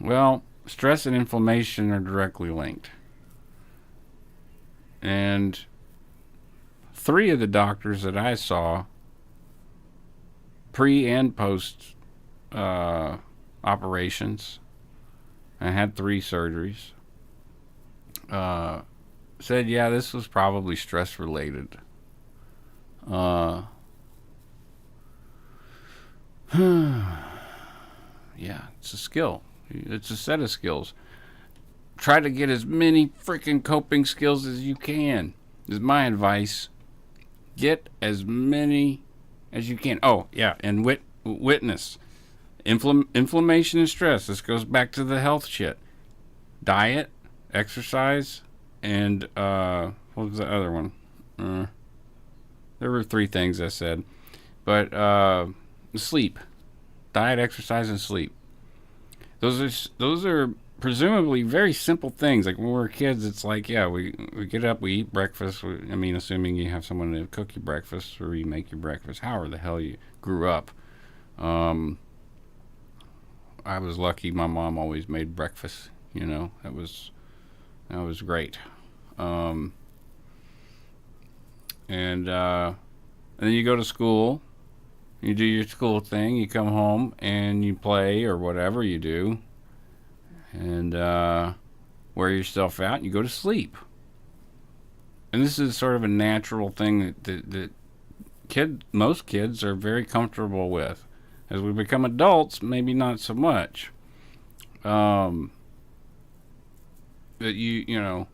Well, stress and inflammation are directly linked. And 3 of the doctors that I saw, pre and post operations, I had 3 surgeries, said, yeah, this was probably stress related. Yeah, it's a skill. It's a set of skills. Try to get as many freaking coping skills as you can, is my advice. Get as many as you can. Oh, yeah, and witness. Inflammation and stress. This goes back to the health shit. Diet, exercise, and what was the other one? There were 3 things I said. But sleep. Diet, exercise, and sleep. Those are presumably very simple things. Like when we were kids, it's like, yeah, we get up, we eat breakfast. Assuming you have someone to cook you breakfast, or you make your breakfast, however the hell you grew up. I was lucky. My mom always made breakfast. That was great. And then you go to school. You do your school thing. You come home and you play or whatever you do, and wear yourself out. And you go to sleep. And this is sort of a natural thing that most kids are very comfortable with. As we become adults, maybe not so much. But you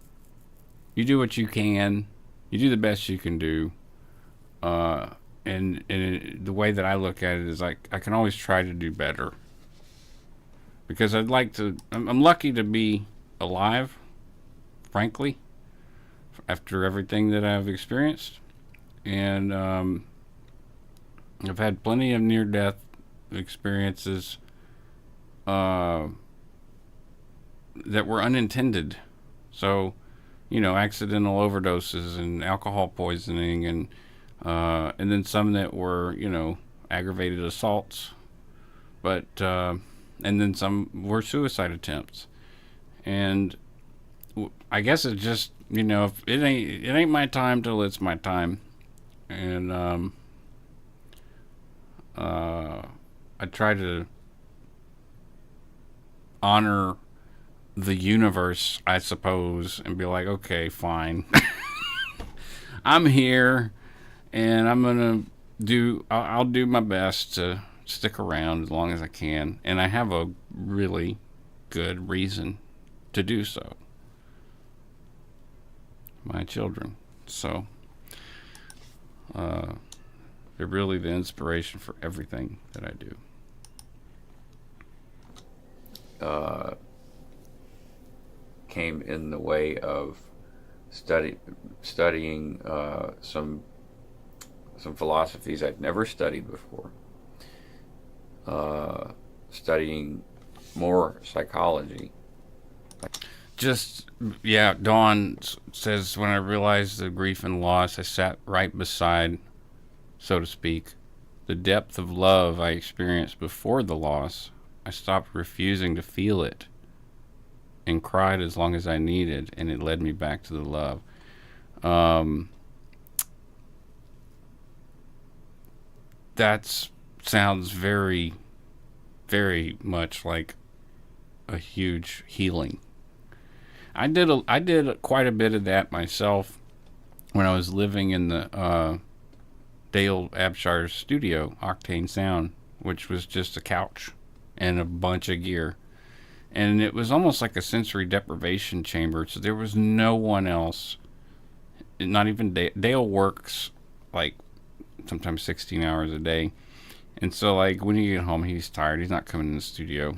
do what you can. You do the best you can do. And the way that I look at it is like I can always try to do better, because I'm lucky to be alive, frankly, after everything that I've experienced, and I've had plenty of near-death experiences that were unintended. So, accidental overdoses and alcohol poisoning, and then some that were, aggravated assaults, but and then some were suicide attempts. And I guess it's just, if it ain't my time till it's my time. And I try to honor the universe, I suppose, and be like, okay, fine. I'm here, and I'll do my best to stick around as long as I can. And I have a really good reason to do so. My children. So, they're really the inspiration for everything that I do. Came in the way of studying some philosophies I'd never studied before. Studying more psychology just, yeah, Dawn says, when I realized the grief and loss, I sat right beside, so to speak, the depth of love I experienced before the loss. I stopped refusing to feel it and cried as long as I needed, and it led me back to the love. Um, that sounds very, very much like a huge healing. I did quite a bit of that myself when I was living in the Dale Abshire's studio, Octane Sound, which was just a couch and a bunch of gear. And it was almost like a sensory deprivation chamber. So there was no one else, not even Dale. Dale works like sometimes 16 hours a day. And so, like, when you get home, he's tired. He's not coming in the studio.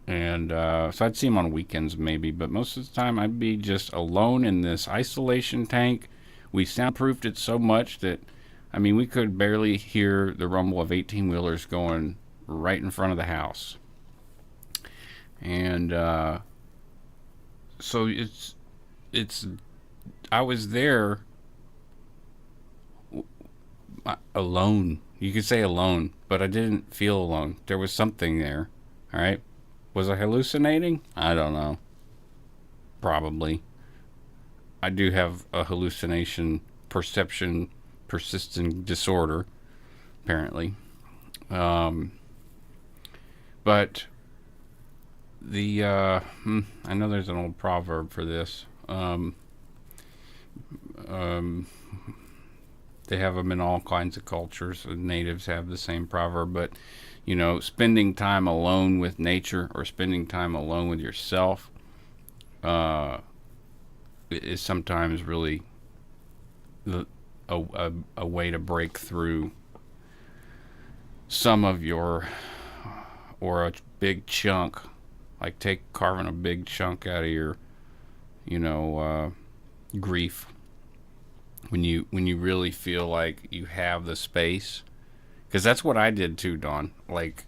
And so I'd see him on weekends maybe, but most of the time I'd be just alone in this isolation tank. We soundproofed it so much that, I mean, we could barely hear the rumble of 18-wheelers going right in front of the house. And so it's I was there alone. You could say alone, but I didn't feel alone. There was something there. All right. Was I hallucinating? I don't know. Probably. I do have a hallucination perception persistent disorder, apparently. But the I know there's an old proverb for this. They have them in all kinds of cultures. The natives have the same proverb, but spending time alone with nature or spending time alone with yourself is sometimes really a way to break through some of your, or a big chunk, like carving a big chunk out of your, grief. When you really feel like you have the space, because that's what I did too, Dawn. Like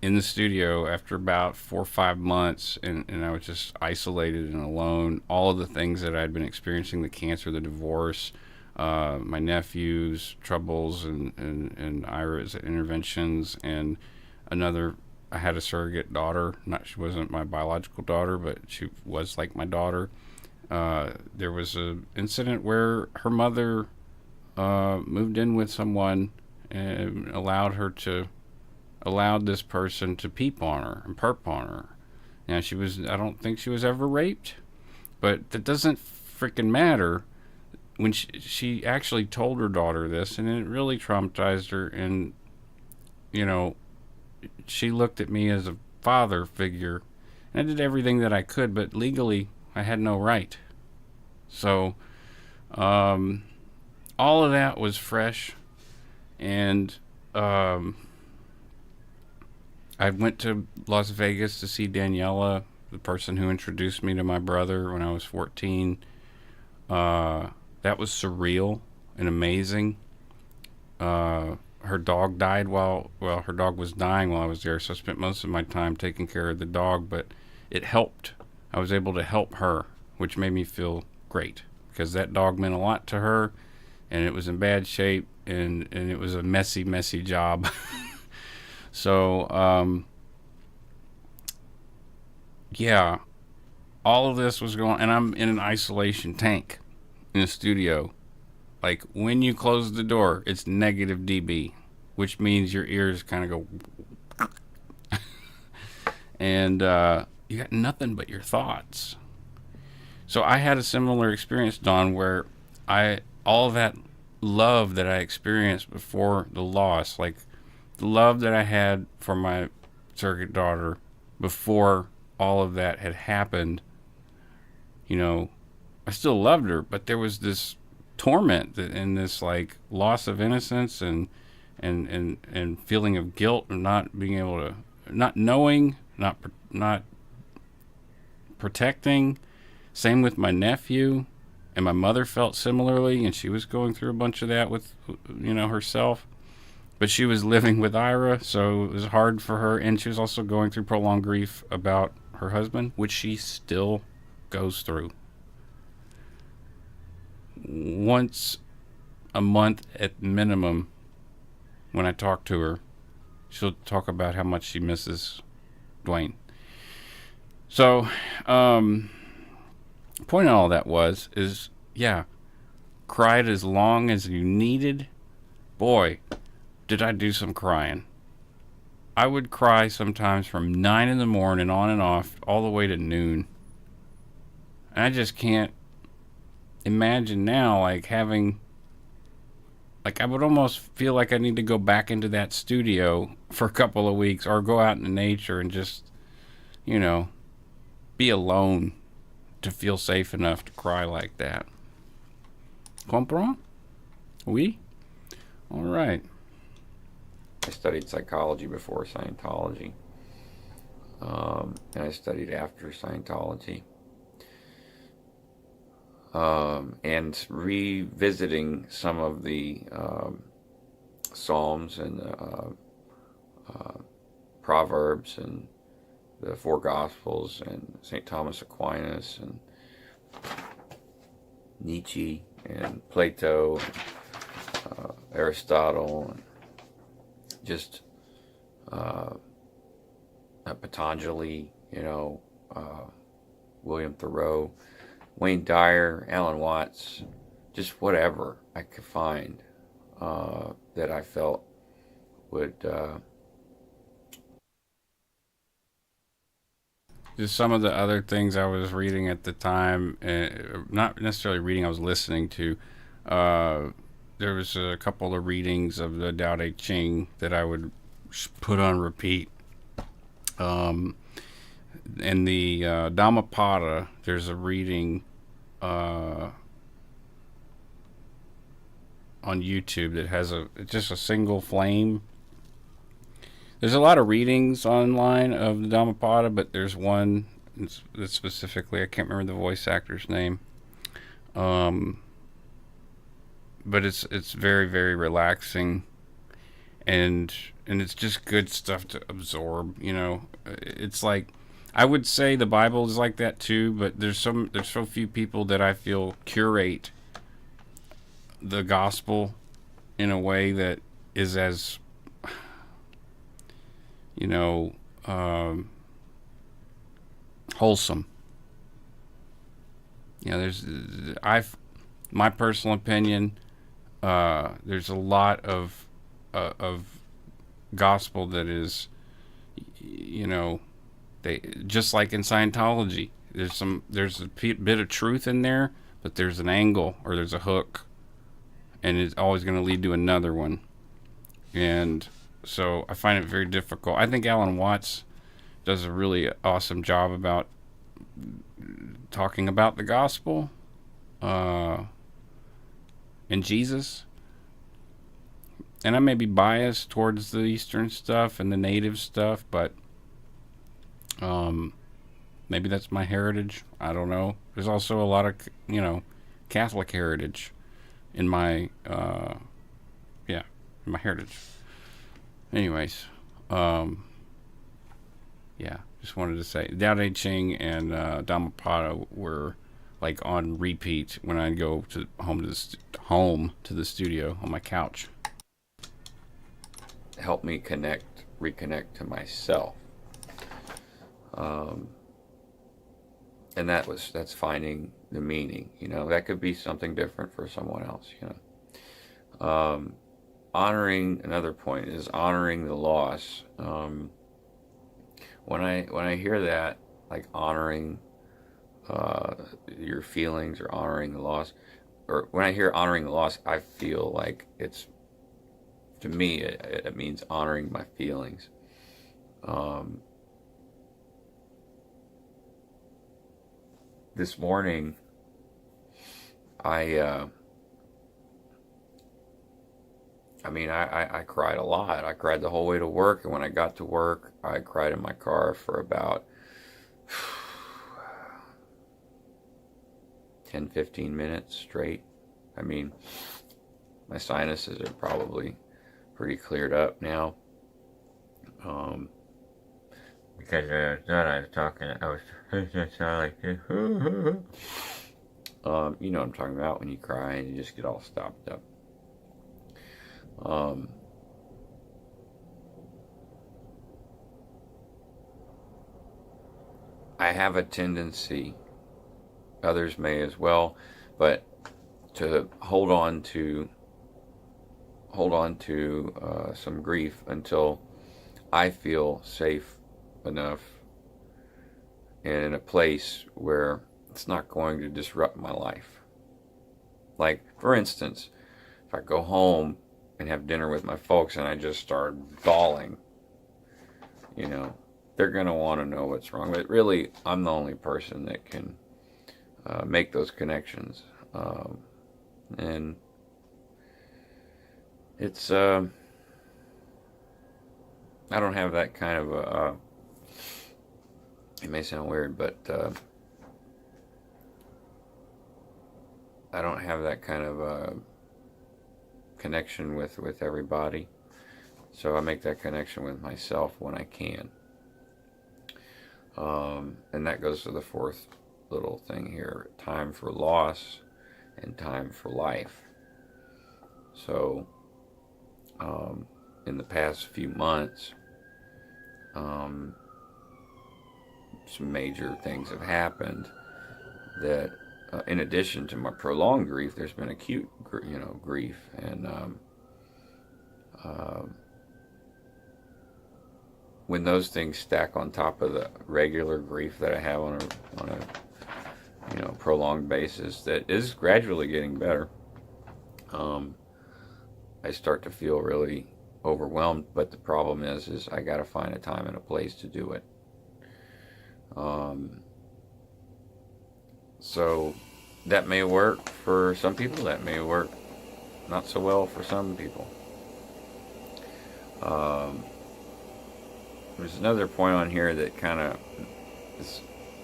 in the studio after about 4 or 5 months, and I was just isolated and alone. All of the things that I'd been experiencing, the cancer, the divorce, my nephew's troubles, and Ira's interventions, and I had a surrogate daughter. She wasn't my biological daughter, but she was like my daughter. There was an incident where her mother moved in with someone and allowed this person to peep on her and perp on her. Now I don't think she was ever raped, but that doesn't freaking matter. When she actually told her daughter this, and it really traumatized her, and she looked at me as a father figure, and I did everything that I could, but legally I had no right. So all of that was fresh, and I went to Las Vegas to see Daniela, the person who introduced me to my brother when I was 14. That was surreal and amazing. Her dog died her dog was dying while I was there, so I spent most of my time taking care of the dog, but it helped. I was able to help her, which made me feel great, because that dog meant a lot to her, and it was in bad shape, and it was a messy job. So, yeah, all of this was going, and I'm in an isolation tank in a studio. Like, when you close the door, it's negative dB, which means your ears kind of go, and you got nothing but your thoughts. So I had a similar experience, Dawn, where all of that love that I experienced before the loss, like the love that I had for my surrogate daughter before all of that had happened, I still loved her, but there was this torment and this like loss of innocence and feeling of guilt and not being able to, not knowing, not protecting. Same with my nephew, and my mother felt similarly, and she was going through a bunch of that with herself, but she was living with Ira, so it was hard for her, and she was also going through prolonged grief about her husband, which she still goes through. Once a month at minimum, when I talk to her, she'll talk about how much she misses Dwayne. So, point of all that is, yeah, cried as long as you needed. Boy, did I do some crying. I would cry sometimes from 9 in the morning on and off all the way to noon. And I just can't imagine now, like, having, like, I would almost feel like I need to go back into that studio for a couple of weeks or go out into nature and just, be alone to feel safe enough to cry like that. Comprend? Oui? All right. I studied psychology before Scientology, and I studied after Scientology. And revisiting some of the Psalms and Proverbs and the Four Gospels and St. Thomas Aquinas and Nietzsche and Plato, and, Aristotle, and just Patanjali, William Thoreau, Wayne Dyer, Alan Watts, just whatever I could find that I felt would just some of the other things I was reading at the time, not necessarily reading, I was listening to. There was a couple of readings of the Tao Te Ching that I would put on repeat. In the Dhammapada, there's a reading on YouTube that has just a single flame. There's a lot of readings online of the Dhammapada, but there's one that specifically, I can't remember the voice actor's name. But it's very, very relaxing, and it's just good stuff to absorb. It's like, I would say the Bible is like that too, but there's so few people that I feel curate the gospel in a way that is as wholesome. My personal opinion, there's a lot of gospel that is, they just like in Scientology. There's a bit of truth in there, but there's an angle or there's a hook, and it's always going to lead to another one. And so I find it very difficult. I think Alan Watts does a really awesome job about talking about the gospel and Jesus. And I may be biased towards the Eastern stuff and the native stuff, but maybe that's my heritage. I don't know. There's also a lot of, Catholic heritage in my, in my heritage. Anyways, just wanted to say Tao Te Ching and Dhammapada were like on repeat when I go to home to the studio on my couch. help me reconnect to myself. And that's finding the meaning. That could be something different for someone else. Honoring, another point is honoring the loss. When I hear that, like honoring your feelings or honoring the loss, or when I hear honoring the loss, I feel like to me, it means honoring my feelings. This morning, I cried a lot. I cried the whole way to work, and when I got to work, I cried in my car for about 10, 15 minutes straight. My sinuses are probably pretty cleared up now, because I thought I was talking, I was just like this. You know what I'm talking about when you cry and you just get all stopped up. Um, I have a tendency, others may as well, but to hold on to some grief until I feel safe enough and in a place where it's not going to disrupt my life. Like, for instance, if I go home and have dinner with my folks and I just start bawling, you know, they're going to want to know what's wrong. But really, I'm the only person that can make those connections. And it's, I don't have that kind of a, it may sound weird, but I don't have that kind of a connection with everybody. So I make that connection with myself when I can. And that goes to the fourth little thing here, time for loss and time for life. So in the past few months, some major things have happened that in addition to my prolonged grief, there's been acute grief, and when those things stack on top of the regular grief that I have on a prolonged basis that is gradually getting better, I start to feel really overwhelmed. But the problem is I got to find a time and a place to do it. So that may work for some people. That may work not so well for some people. There's another point on here that kind of is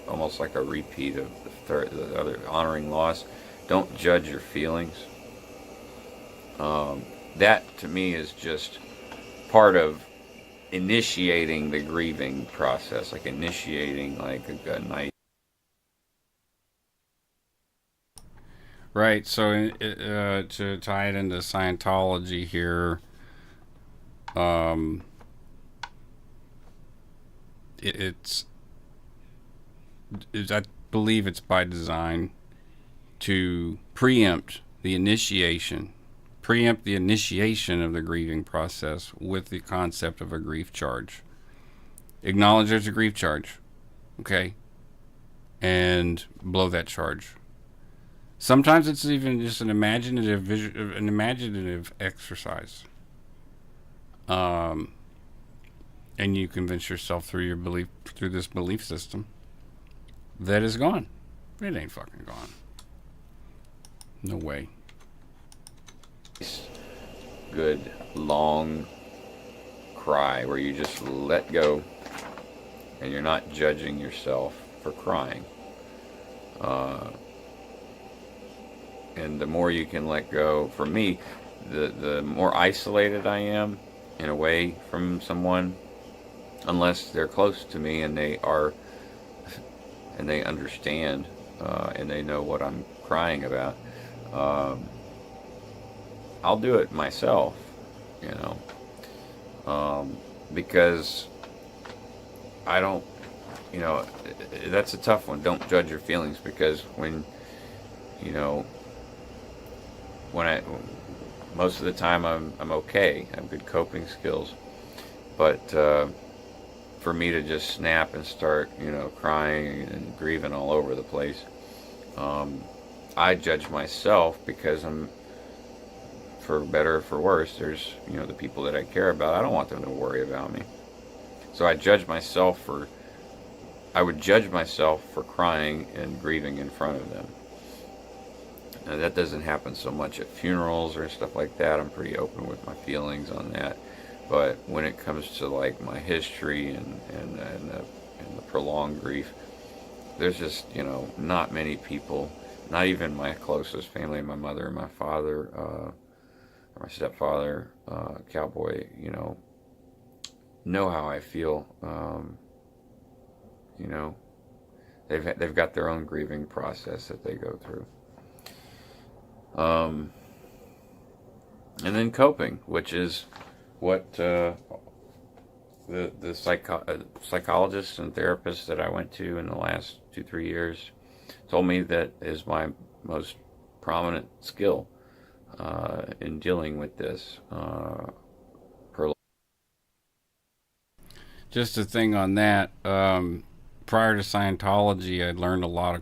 almost like a repeat of the other, honoring loss. Don't judge your feelings. That to me is just part of initiating the grieving process, like initiating like a nice. Right. So to tie it into Scientology here, um, it's I believe it's by design to preempt the initiation of the grieving process with the concept of a grief charge. Acknowledge there's a grief charge, okay, and blow that charge. Sometimes it's even just an imaginative exercise. Um, and you convince yourself through this belief system that it's gone. It ain't fucking gone. No way. Good long cry where you just let go and you're not judging yourself for crying. And the more you can let go, for me, the more isolated I am in a way from someone, unless they're close to me and they understand and they know what I'm crying about. I'll do it myself, because I don't, that's a tough one. Don't judge your feelings, because when most of the time I'm okay. I have good coping skills, but for me to just snap and start, crying and grieving all over the place, I judge myself because I'm, for better or for worse, there's, the people that I care about, I don't want them to worry about me. So I would judge myself for crying and grieving in front of them. Now, that doesn't happen so much at funerals or stuff like that. I'm pretty open with my feelings on that. But when it comes to like my history and the prolonged grief, there's just, not many people, not even my closest family, my mother and my father, my stepfather, cowboy, know how I feel You know, they've got their own grieving process that they go through. Um, and then coping, which is what the psychologists and therapists that I went to in the last 2-3 years told me that is my most prominent skill in dealing with this. Just a thing on that. Prior to Scientology, I learned a lot of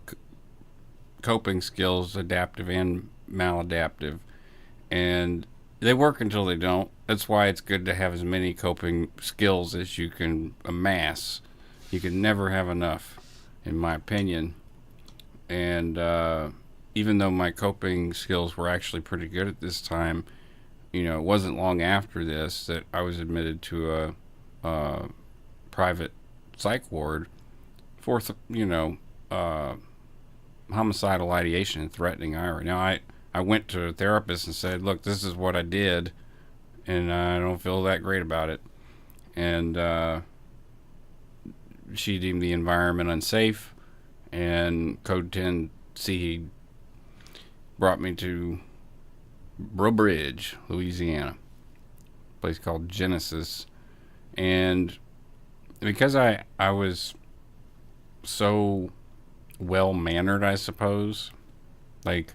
coping skills, adaptive and maladaptive, and they work until they don't. That's why it's good to have as many coping skills as you can amass. You can never have enough, in my opinion. And even though my coping skills were actually pretty good at this time, it wasn't long after this that I was admitted to a private psych ward for, homicidal ideation and threatening Ira. Now, I went to a therapist and said, look, this is what I did, and I don't feel that great about it. And she deemed the environment unsafe, and Code 10C brought me to Breaux Bridge, Louisiana, a place called Genesis. And because I was so well-mannered, I suppose, like,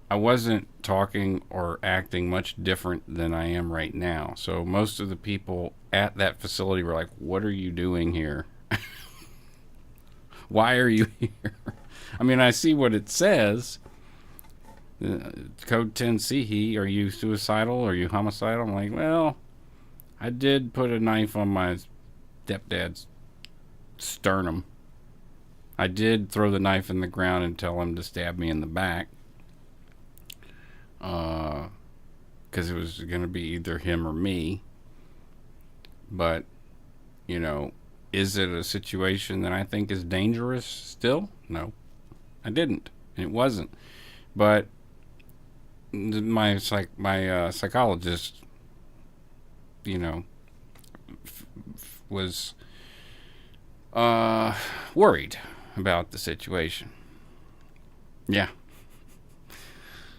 I wasn't talking or acting much different than I am right now. So most of the people at that facility were like, what are you doing here? Why are you here? I mean, I see what it says. Code 10C, are you suicidal? Are you homicidal? I'm like, well, I did put a knife on my stepdad's sternum. I did throw the knife in the ground and tell him to stab me in the back. Because it was going to be either him or me. But, is it a situation that I think is dangerous still? No, I didn't. And it wasn't. But my psychologist, was worried about the situation. Yeah.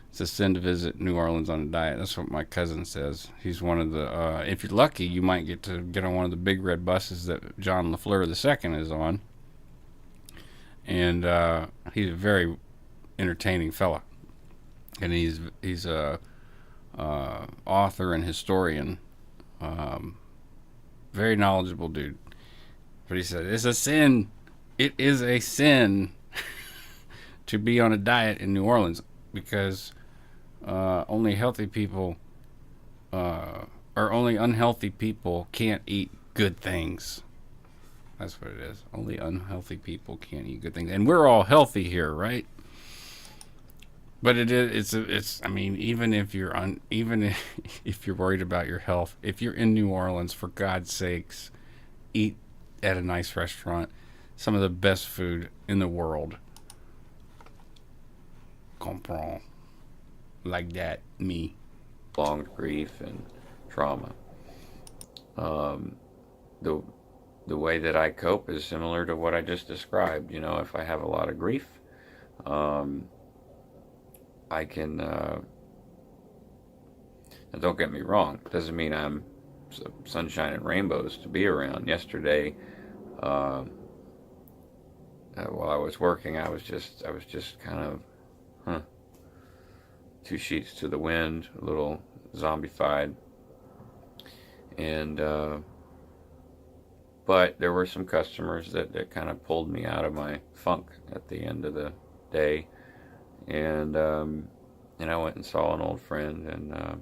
It's a sin to visit New Orleans on a diet. That's what my cousin says. He's one of the, if you're lucky, you might get to get on one of the big red buses that John LaFleur II is on. And he's a very entertaining fella. And he's a author and historian. Very knowledgeable dude. But he said, it's a sin. It is a sin to be on a diet in New Orleans, because only healthy people or only unhealthy people can't eat good things. That's what it is. Only unhealthy people can't eat good things, and we're all healthy here, right? But it's I mean, even if you're if you're worried about your health, if you're in New Orleans, for God's sakes, eat at a nice restaurant, some of the best food in the world. Comprend. Like that, me. Prolonged grief and trauma. The way that I cope is similar to what I just described. If I have a lot of grief, I can. Now don't get me wrong. It doesn't mean I'm sunshine and rainbows to be around. Yesterday, while I was working, I was just kind of, two sheets to the wind, a little zombified, and but there were some customers that kind of pulled me out of my funk at the end of the day, and I went and saw an old friend,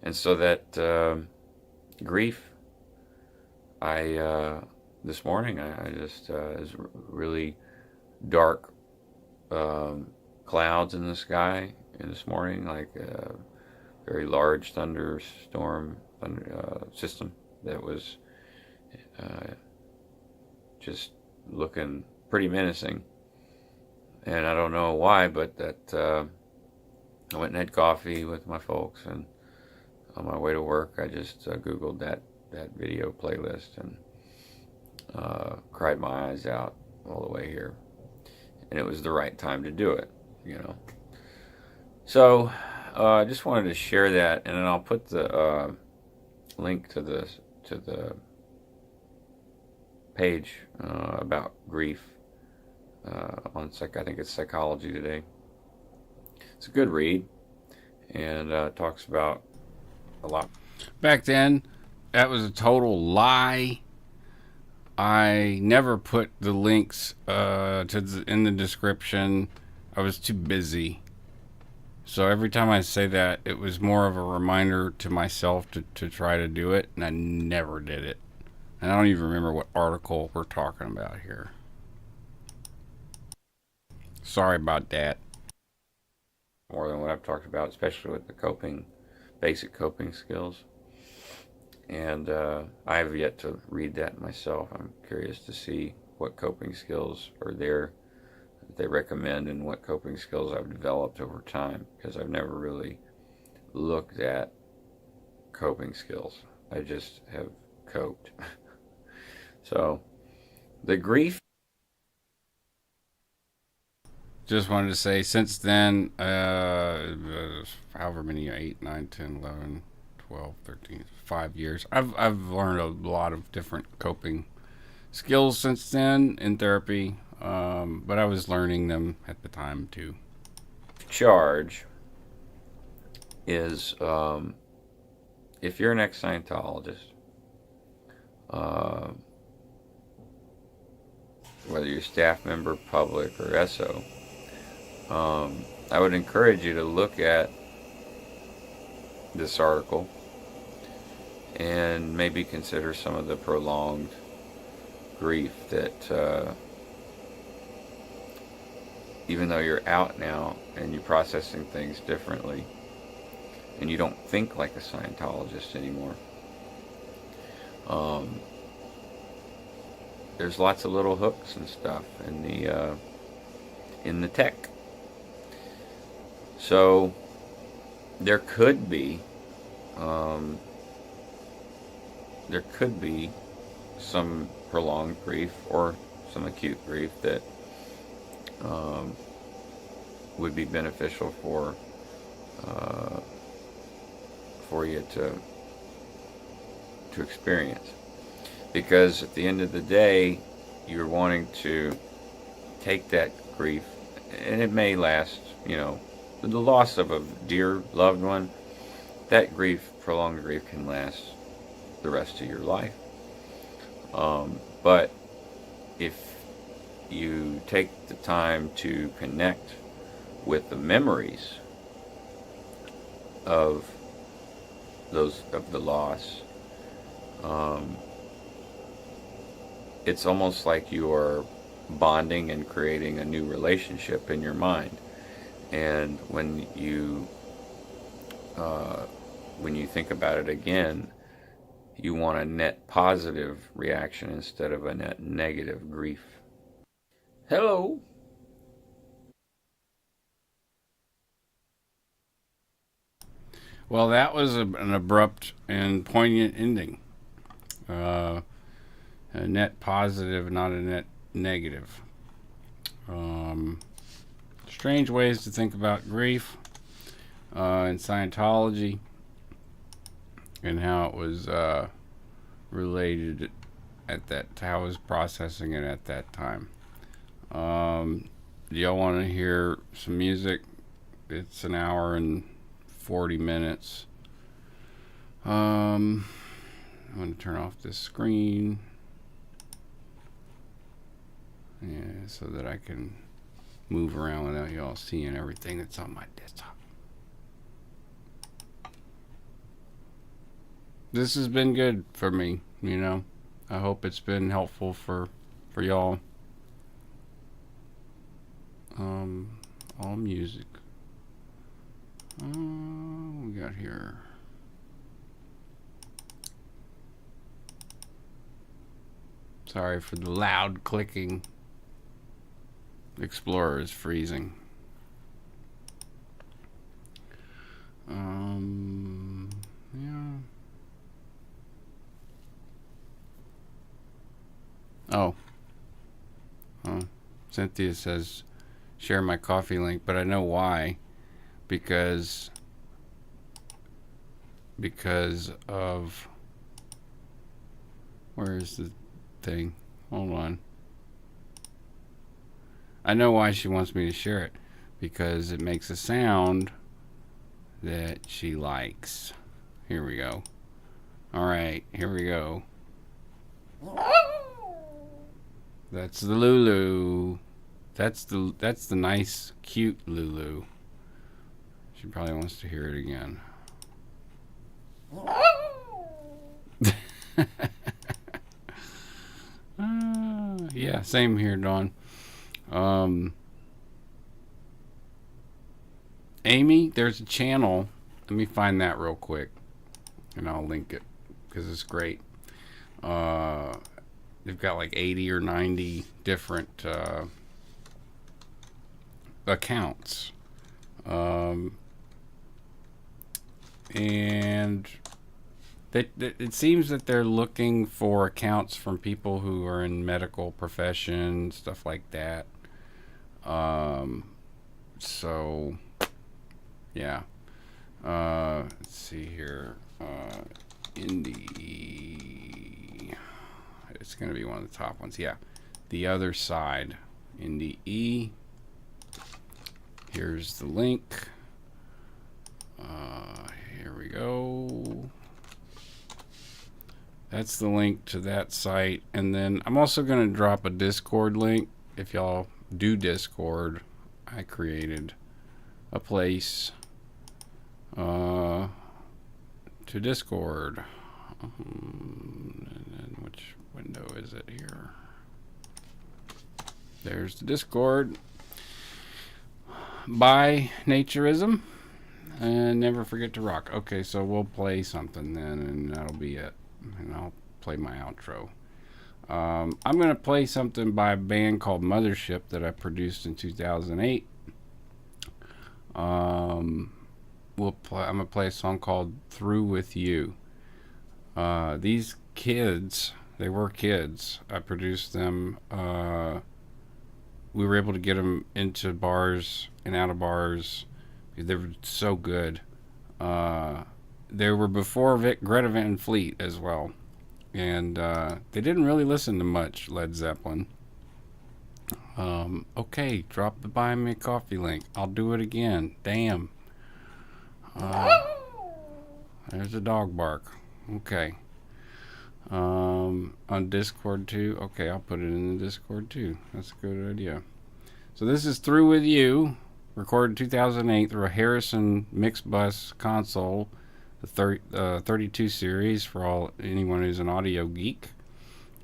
and so that grief, this morning I just is really dark clouds in the sky this morning, like a very large thunderstorm system that was just looking pretty menacing. And I don't know why, but that I went and had coffee with my folks, and on my way to work I just Googled that video playlist, and cried my eyes out all the way here, and it was the right time to do it, you know. So I just wanted to share that, and then I'll put the link to the page about grief on I think it's Psychology Today. It's a good read, and talks about a lot. Back then, that was a total lie. I never put the links in the description. I was too busy. So every time I say that, it was more of a reminder to myself to try to do it, and I never did it. And I don't even remember what article we're talking about here. Sorry about that. More than what I've talked about, especially with the basic coping skills. And I have yet to read that myself. I'm curious to see what coping skills are there that they recommend and what coping skills I've developed over time, because I've never really looked at coping skills. I just have coped. So the grief. Just wanted to say, since then, however many, 8, 9, 10, 11, 12, 13, 5 years, I've learned a lot of different coping skills since then in therapy, but I was learning them at the time too. Charge is if you're an ex-Scientologist, whether you're staff member, public, or SO, I would encourage you to look at this article and maybe consider some of the prolonged grief that even though you're out now and you're processing things differently and you don't think like a Scientologist anymore, there's lots of little hooks and stuff in the tech. So there could be some prolonged grief or some acute grief that would be beneficial for you to experience, because at the end of the day, you're wanting to take that grief, and it may last, the loss of a dear loved one, that grief, prolonged grief, can last the rest of your life. But if you take the time to connect with the memories of the loss, it's almost like you are bonding and creating a new relationship in your mind. And when you think about it again, you want a net positive reaction instead of a net negative grief. Hello. Well, that was an abrupt and poignant ending. A net positive, not a net negative. Strange ways to think about grief in Scientology and how it was related how I was processing it at that time. Do y'all want to hear some music? It's an hour and 40 minutes. I'm going to turn off this screen, so that I can move around without y'all seeing everything that's on my desktop. This has been good for me, I hope it's been helpful for y'all. All music. We got here. Sorry for the loud clicking. Explorer is freezing. Yeah. Oh. Cynthia says, share my coffee link, but I know why. Because of... Where is the thing? Hold on. I know why she wants me to share it. Because it makes a sound that she likes. Here we go. Alright, here we go. That's the Lulu. That's the nice, cute Lulu. She probably wants to hear it again. Yeah, same here, Dawn. Amy, there's a channel. Let me find that real quick, and I'll link it because it's great. They've got like 80 or 90 different accounts, and it seems that they're looking for accounts from people who are in medical profession, stuff like that. So yeah. Let's see here. Indie. It's going to be one of the top ones. Yeah. The Other Side. Indie E. Here's the link. Here we go. That's the link to that site. And then I'm also going to drop a Discord link. If y'all do Discord, I created a place to Discord. And which window is it here? There's the Discord. By Naturism. And never forget to rock. Okay, so we'll play something then, and that'll be it. And I'll play my outro. I'm going to play something by a band called Mothership that I produced in 2008. I'm going to play a song called Through With You. These kids, they were kids. I produced them. We were able to get them into bars and out of bars. They were so good. They were before Greta Van Fleet as well. And they didn't really listen to much Led Zeppelin. Okay, drop the Buy Me a Coffee link. I'll do it again. Damn. There's a dog bark. Okay. On Discord too. Okay, I'll put it in the Discord too. That's a good idea. So this is Through With You, recorded 2008 through a Harrison mixed bus console, the 32 series for anyone who's an audio geek,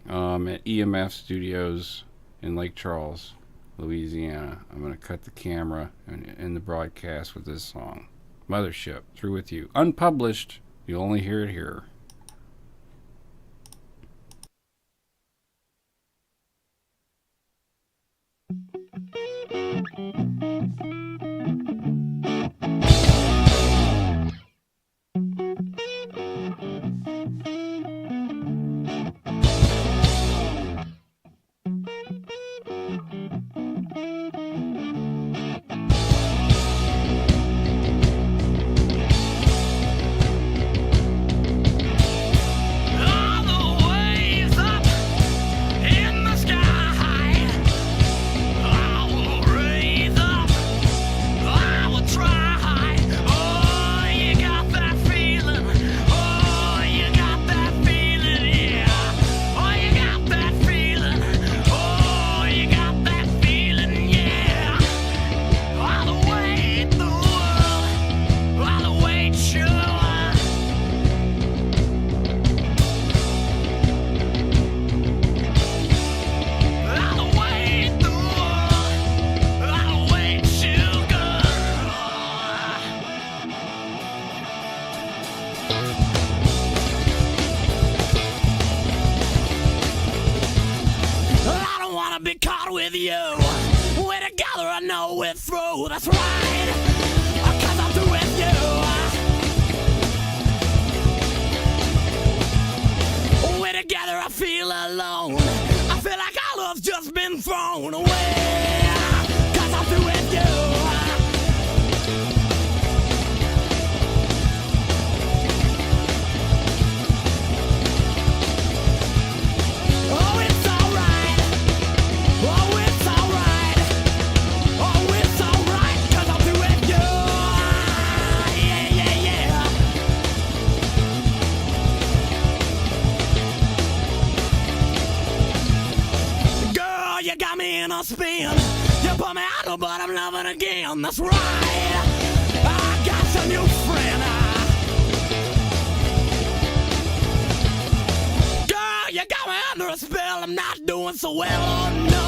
at EMF Studios in Lake Charles, Louisiana. I'm going to cut the camera and end the broadcast with this song. Mothership, Through With You. Unpublished. You'll only hear it here. Be caught with you. We're together, I know we're through. That's right, 'cause I'm through with you. We're together, I feel alone. I feel love's just been thrown away. 'Cause I'm through with you. Oh, it's alright. Oh, it's alright. Oh, it's alright. 'Cause I'm through with you. Yeah, yeah, yeah. Girl, you got me in a spin. You put me out, but I'm loving again. That's right. I got a new friend. Girl, you got me under a spell. I'm not doing so well, oh no.